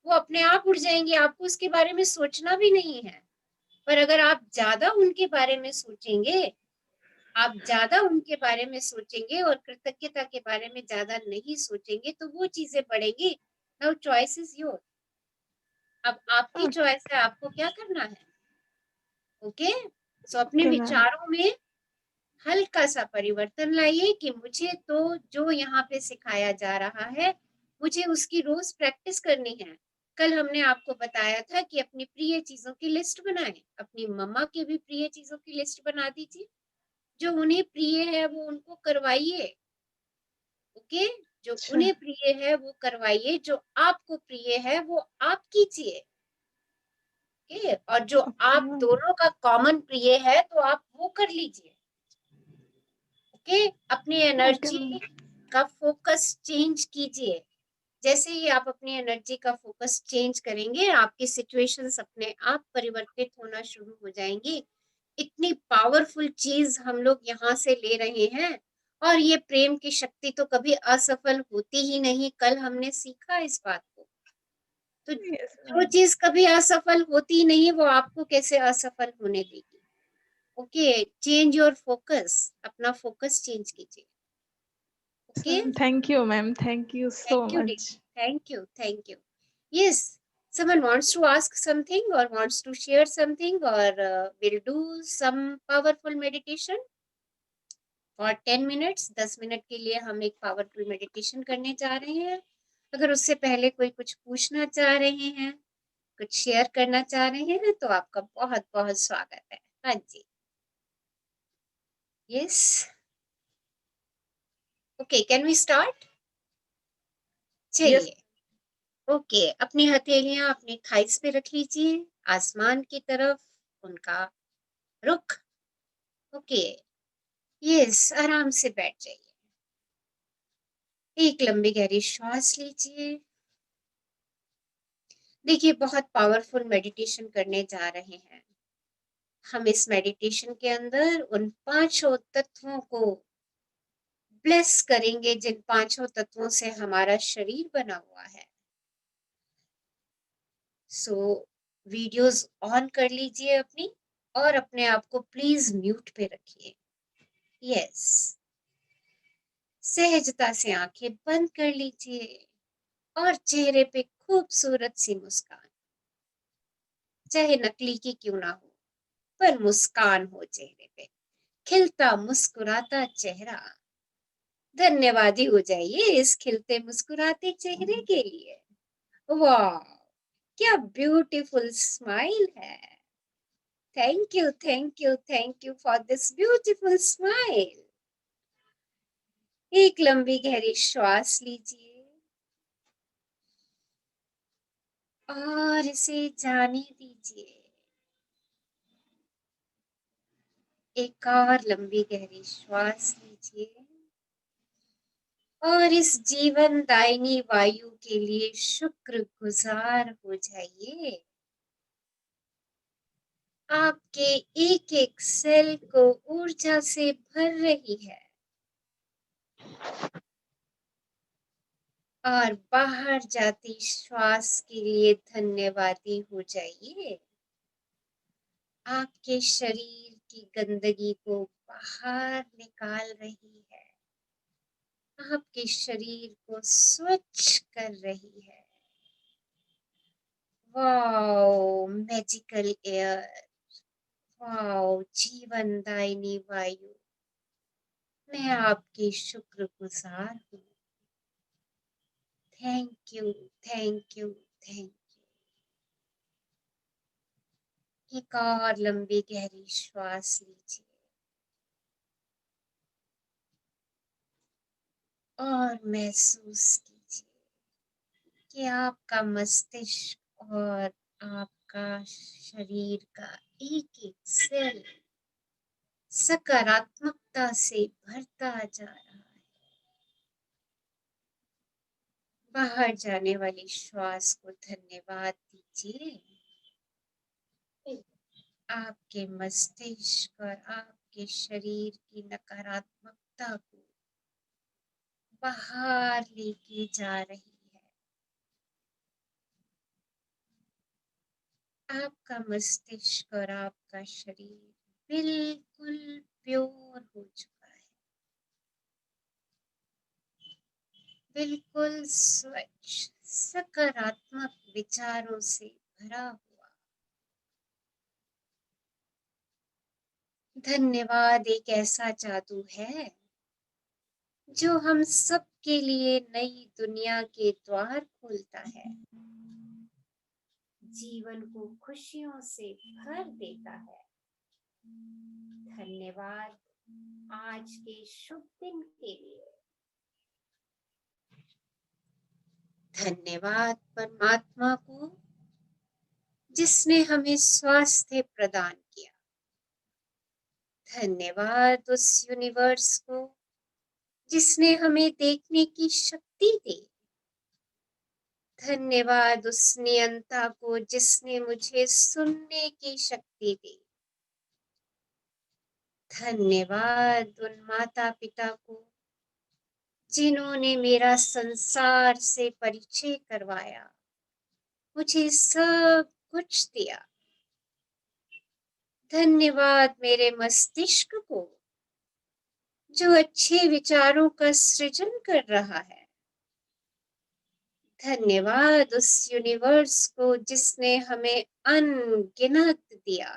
वो अपने आप उड़ जाएंगी, आपको उसके बारे में सोचना भी नहीं है। पर अगर आप ज्यादा उनके बारे में सोचेंगे, आप ज्यादा उनके बारे में सोचेंगे और कृतज्ञता के बारे में ज्यादा नहीं सोचेंगे तो वो चीजें बढ़ेंगी। Now choice is your. अब आपकी चॉइस है, आपको क्या करना है। ओके, सो अपने Okay, ma'am. विचारों में हल्का सा परिवर्तन लाइए कि मुझे तो जो यहाँ पे सिखाया जा रहा है मुझे उसकी रोज प्रैक्टिस करनी है। कल हमने आपको बताया था कि अपनी प्रिय चीजों की लिस्ट बनाएं, अपनी मम्मा की भी प्रिय चीजों की लिस्ट बना दीजिए, जो उन्हें प्रिय है वो उनको करवाइए। ओके, जो अच्छा, उन्हें प्रिय है वो करवाइए, जो आपको प्रिय है वो आप कीजिए। ओके, और जो okay, आप ma'am. दोनों का कॉमन प्रिय है तो आप वो कर लीजिए। ओके, अपनी Okay, एनर्जी ma'am. का फोकस चेंज कीजिए। जैसे ही आप अपनी एनर्जी का फोकस चेंज करेंगे आपकी सिचुएशंस अपने आप परिवर्तित होना शुरू हो जाएंगी। इतनी पावरफुल चीज हम लोग यहाँ से ले रहे हैं, और ये प्रेम की शक्ति तो कभी असफल होती ही नहीं। कल हमने सीखा इस बात को। तो Yes, जो ma'am. चीज कभी असफल होती नहीं वो आपको कैसे असफल होने देगी। ओके, चेंज योर फोकस, अपना फोकस चेंज कीजिए। Okay, So, thank you, ma'am. Thank you so thank you, much. thank you. Yes, someone wants to ask something or wants to share something, or will do some powerful meditation for 10 minutes. 10 minute के लिए हम एक powerful meditation करने जा रहे हैं। अगर उससे पहले कोई कुछ पूछना चाह रहे हैं, कुछ शेयर करना चाह रहे हैं तो आपका बहुत बहुत स्वागत है। हाँ जी, yes, okay, can we start? Yes. चलिए, ओके, अपनी हथेलियां अपनी थाइस पे रख लीजिए, आसमान की तरफ उनका रुख। ओके, यस, आराम से बैठ जाइए। एक लंबी गहरी श्वास लीजिए। देखिए, बहुत पावरफुल मेडिटेशन करने जा रहे हैं हम। इस मेडिटेशन के अंदर उन पांचों तत्वों को ब्लेस करेंगे जिन पांचों तत्वों से हमारा शरीर बना हुआ है। सो वीडियोस ऑन कर लीजिए अपनी, और अपने आप को प्लीज म्यूट पे रखिए। यस, सहजता से आंखें बंद कर लीजिए और चेहरे पे खूबसूरत सी मुस्कान, चाहे नकली की क्यों ना हो, पर मुस्कान हो चेहरे पे, खिलता मुस्कुराता चेहरा। धन्यवादी हो जाइए इस खिलते मुस्कुराते चेहरे के लिए। वाह, क्या ब्यूटीफुल स्माइल है। Thank you, thank you, thank you for this beautiful smile. एक लंबी गहरी श्वास लीजिए और इसे जाने दीजिए। एक और लंबी गहरी श्वास लीजिए और इस जीवन दायिनी वायु के लिए शुक्रगुजार हो जाइए। आपके एक एक सेल को ऊर्जा से भर रही है, और बाहर जाती श्वास के लिए धन्यवादी हो जाइए। आपके शरीर की गंदगी को बाहर निकाल रही है, आपके शरीर को स्वच्छ कर रही है। वाओ, मैजिकल एयर, वाओ, जीवनदायिनी वायु, मैं आपकी शुक्रगुजार हूँ। Thank you, thank you, thank you. एक और लंबी गहरी श्वास लीजिए और महसूस कीजिए कि आपका मस्तिष्क और आपका शरीर का एक एक सेल सकारात्मकता से भरता जा रहा है। बाहर जाने वाली श्वास को धन्यवाद दीजिए। आपके मस्तिष्क और आपके शरीर की नकारात्मकता को बाहर लेके जा रही है। आपका मस्तिष्क और आपका शरीर बिल्कुल प्योर हो चुका है, बिल्कुल स्वच्छ सकारात्मक विचारों से भरा हुआ। धन्यवाद एक ऐसा जादू है जो हम सब के लिए नई दुनिया के द्वार खोलता है, जीवन को खुशियों से भर देता है। धन्यवाद आज के शुभ दिन के लिए। धन्यवाद परमात्मा को जिसने हमें स्वास्थ्य प्रदान किया। धन्यवाद उस यूनिवर्स को जिसने हमें देखने की शक्ति दी। धन्यवाद उस नियंता को जिसने मुझे सुनने की शक्ति दी। धन्यवाद उन माता पिता को जिन्होंने मेरा संसार से परिचय करवाया, मुझे सब कुछ दिया। धन्यवाद मेरे मस्तिष्क को जो अच्छे विचारों का सृजन कर रहा है। धन्यवाद उस यूनिवर्स को जिसने हमें अनगिनत दिया।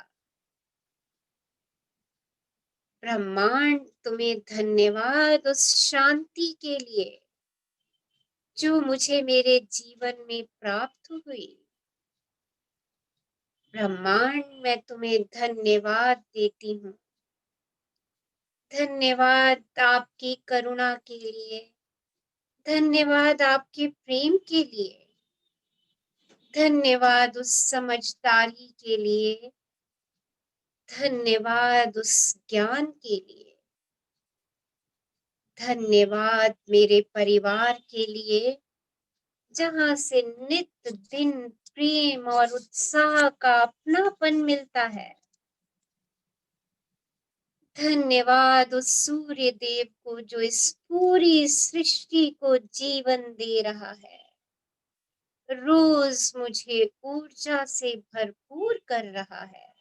ब्रह्मांड तुम्हें धन्यवाद उस शांति के लिए जो मुझे मेरे जीवन में प्राप्त हुई। ब्रह्मांड मैं तुम्हें धन्यवाद देती हूँ। धन्यवाद आपकी करुणा के लिए, धन्यवाद आपके प्रेम के लिए, धन्यवाद उस समझदारी के लिए, धन्यवाद उस ज्ञान के लिए। धन्यवाद मेरे परिवार के लिए जहां से नित्य दिन प्रेम और उत्साह का अपनापन मिलता है। धन्यवाद उस सूर्य देव को जो इस पूरी सृष्टि को जीवन दे रहा है, रोज मुझे ऊर्जा से भरपूर कर रहा है।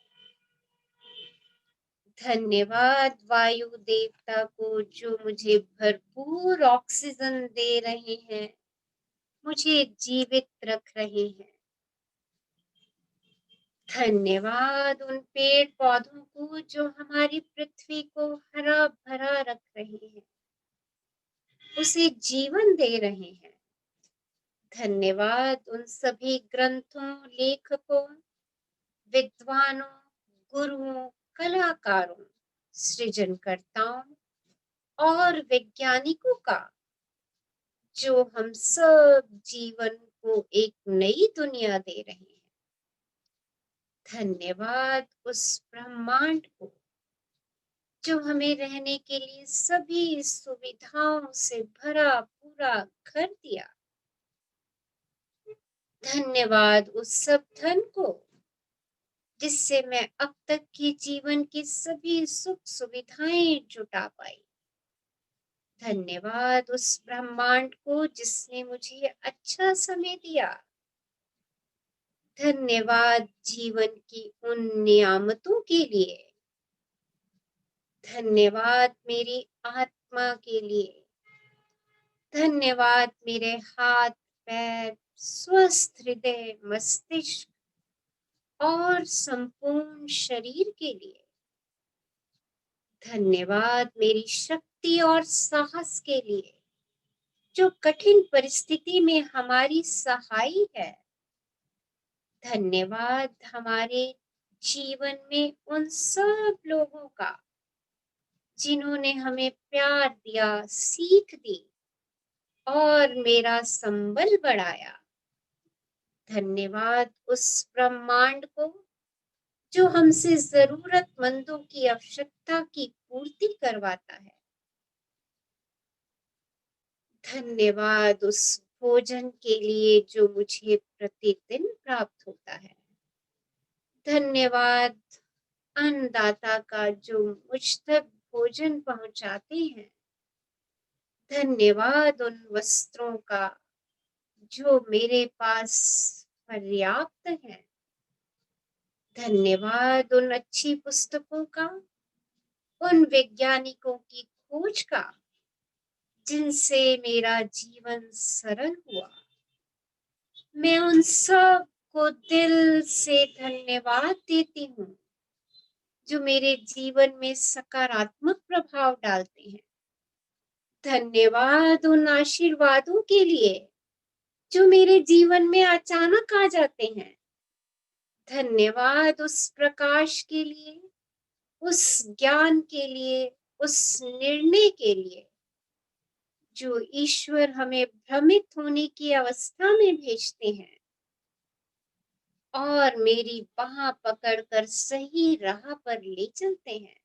धन्यवाद वायु देवता को जो मुझे भरपूर ऑक्सीजन दे रहे हैं, मुझे जीवित रख रहे हैं। धन्यवाद उन पेड़ पौधों को जो हमारी पृथ्वी को हरा भरा रख रहे हैं, उसे जीवन दे रहे हैं। धन्यवाद उन सभी ग्रंथों, लेखकों, विद्वानों, गुरुओं, कलाकारों, सृजनकर्ताओं और वैज्ञानिकों का जो हम सब जीवन को एक नई दुनिया दे रहे हैं। धन्यवाद उस ब्रह्मांड को जो हमें रहने के लिए सभी सुविधाओं से भरा पूरा घर दिया। धन्यवाद उस सब धन को जिससे मैं अब तक के जीवन की सभी सुख सुविधाएं जुटा पाई। धन्यवाद उस ब्रह्मांड को जिसने मुझे अच्छा समय दिया। धन्यवाद जीवन की उन नियामतों के लिए। धन्यवाद मेरी आत्मा के लिए। धन्यवाद मेरे हाथ पैर, स्वस्थ हृदय, मस्तिष्क और संपूर्ण शरीर के लिए। धन्यवाद मेरी शक्ति और साहस के लिए जो कठिन परिस्थिति में हमारी सहाई है। धन्यवाद हमारे जीवन में उन सब लोगों का जिन्होंने हमें प्यार दिया, सीख दी और मेरा संबल बढ़ाया। धन्यवाद उस ब्रह्मांड को जो हमसे जरूरतमंदों की आवश्यकता की पूर्ति करवाता है। धन्यवाद उस भोजन के लिए जो मुझे प्रतिदिन प्राप्त होता है। धन्यवाद अन्नदाता का जो मुझ तक भोजन पहुंचाते हैं। धन्यवाद उन वस्त्रों का जो मेरे पास पर्याप्त है। धन्यवाद उन अच्छी पुस्तकों का, उन वैज्ञानिकों की खोज का जिनसे मेरा जीवन सरल हुआ। मैं उन सब को दिल से धन्यवाद देती हूँ जो मेरे जीवन में सकारात्मक प्रभाव डालते हैं। धन्यवाद उन आशीर्वादों के लिए जो मेरे जीवन में अचानक आ जाते हैं। धन्यवाद उस प्रकाश के लिए, उस ज्ञान के लिए, उस निर्णय के लिए जो ईश्वर हमें भ्रमित होने की अवस्था में भेजते हैं और मेरी बाह पकड़कर सही राह पर ले चलते हैं।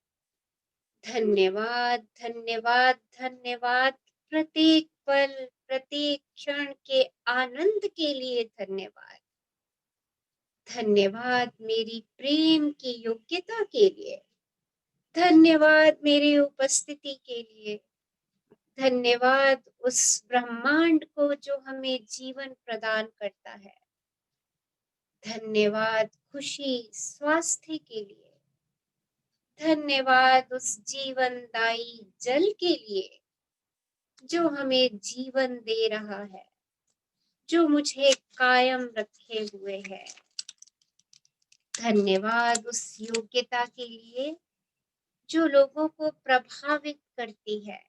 धन्यवाद, धन्यवाद, धन्यवाद। प्रत्येक पल, प्रत्येक क्षण के आनंद के लिए धन्यवाद। धन्यवाद मेरी प्रेम की योग्यता के लिए। धन्यवाद मेरी उपस्थिति के लिए। धन्यवाद उस ब्रह्मांड को जो हमें जीवन प्रदान करता है। धन्यवाद खुशी, स्वास्थ्य के लिए। धन्यवाद उस जीवनदायी जल के लिए जो हमें जीवन दे रहा है, जो मुझे कायम रखे हुए है। धन्यवाद उस योग्यता के लिए जो लोगों को प्रभावित करती है।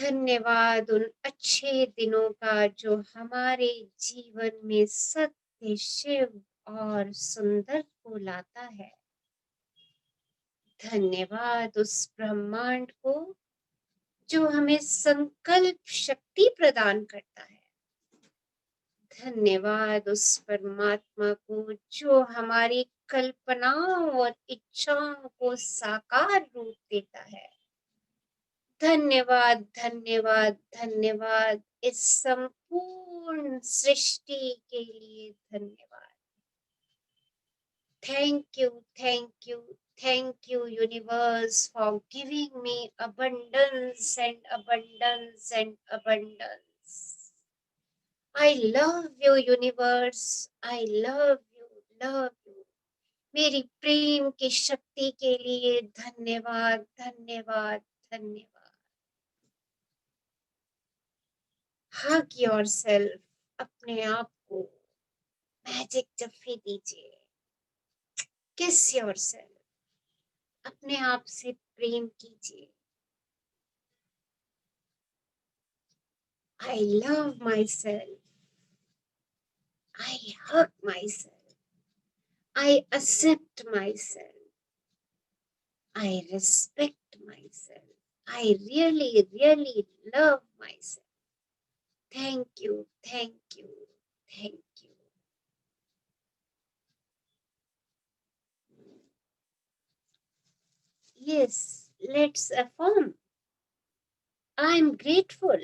धन्यवाद उन अच्छे दिनों का जो हमारे जीवन में सत्य, शिव और सुंदर को लाता है। धन्यवाद उस ब्रह्मांड को जो हमें संकल्प शक्ति प्रदान करता है। धन्यवाद उस परमात्मा को जो हमारी कल्पनाओं और इच्छाओं को साकार रूप देता है। धन्यवाद, धन्यवाद, धन्यवाद इस संपूर्ण सृष्टि के लिए धन्यवाद। Thank you, thank you, thank you universe for giving me abundance and abundance and abundance. I love you universe, I love you, love you. मेरी प्रेम की शक्ति के लिए धन्यवाद, धन्यवाद, धन्यवाद। Hug yourself, अपने आप को मैजिक जफ्फी दीजिए। Kiss yourself, अपने आप से प्रेम कीजिए। I love myself, I hug myself, I accept myself, I respect myself, I really, really love myself. Thank you, thank you, thank you. Yes, let's affirm. I'm grateful.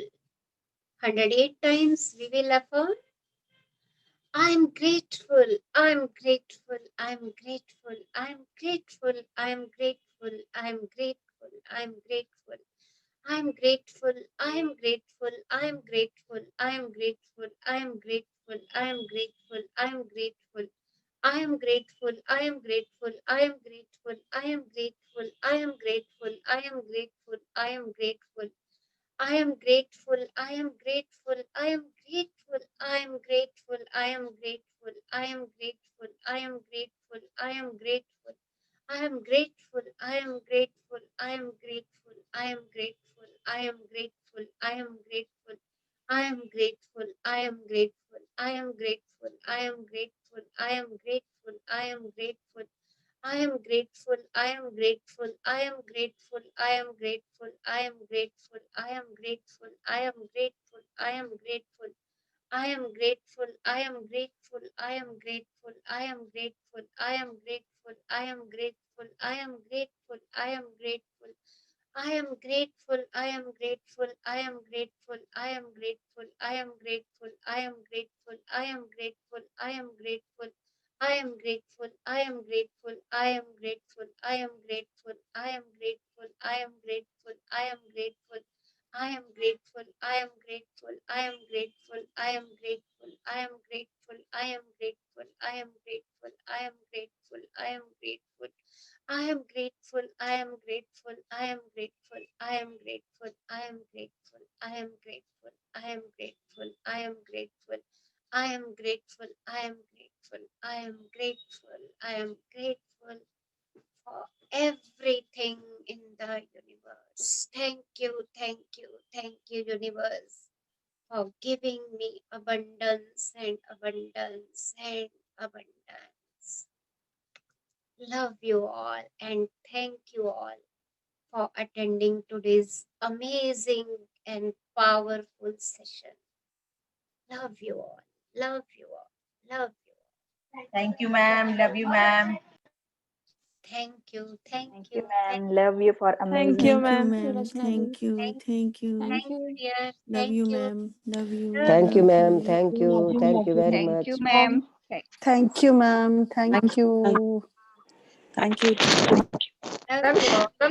108 times we will affirm. I'm grateful, I'm grateful, I'm grateful, I'm grateful, I'm grateful, I'm grateful, I'm grateful. I'm grateful, I'm grateful, I'm grateful, I'm grateful, I'm grateful, I'm grateful, I'm grateful. I am grateful, I am grateful, I am grateful, I am grateful, I am grateful, I am grateful, I am grateful. I am grateful, I am grateful, I am grateful, I am grateful, I am grateful, I am grateful, I am grateful, I am grateful. I am grateful, I am grateful, I am grateful, I am grateful, I am grateful, I am grateful, I am grateful, I am grateful, I am grateful, I am grateful, I am grateful, I am grateful. I am grateful, I am grateful, I am grateful, I am grateful, I am grateful, I am grateful, I am grateful, I am grateful. I am grateful, I am grateful, I am grateful, I am grateful, I am grateful, I am grateful, I am grateful, I am grateful. I am grateful, I am grateful, I am grateful, I am grateful, I am grateful, I am grateful, I am grateful, I am grateful. I am grateful, I am grateful, I am grateful, I am grateful, I am grateful, I am grateful, I am grateful. I am grateful, I am grateful, I am grateful, I am grateful, I am grateful, I am grateful, I am grateful, I am grateful, I am grateful. I am grateful, I am grateful, I am grateful, I am grateful, I am grateful, I am grateful, I am grateful, I am grateful, I am grateful, I am grateful, I am grateful, I am grateful, grateful for everything in the universe. Thank you, universe, for giving me abundance and abundance and abundance. Love you all and thank you all for attending today's amazing and powerful session. Love you all. Love you all. Love you all. Thank you, ma'am. Love you, ma'am. Thank you. Thank Thank you. you, ma'am. Love you for amazing. Thank you, Thank you, ma'am. ma'am. Thank you. Thank Thank you. Thank you, dear. Love Thank you, you. ma'am. Love you. Thank you, Love ma'am. you. Thank you. Love you, Thank love you you. very Thank much. you, ma'am. Thank you, ma'am. Thank you. Thank you. Love you all.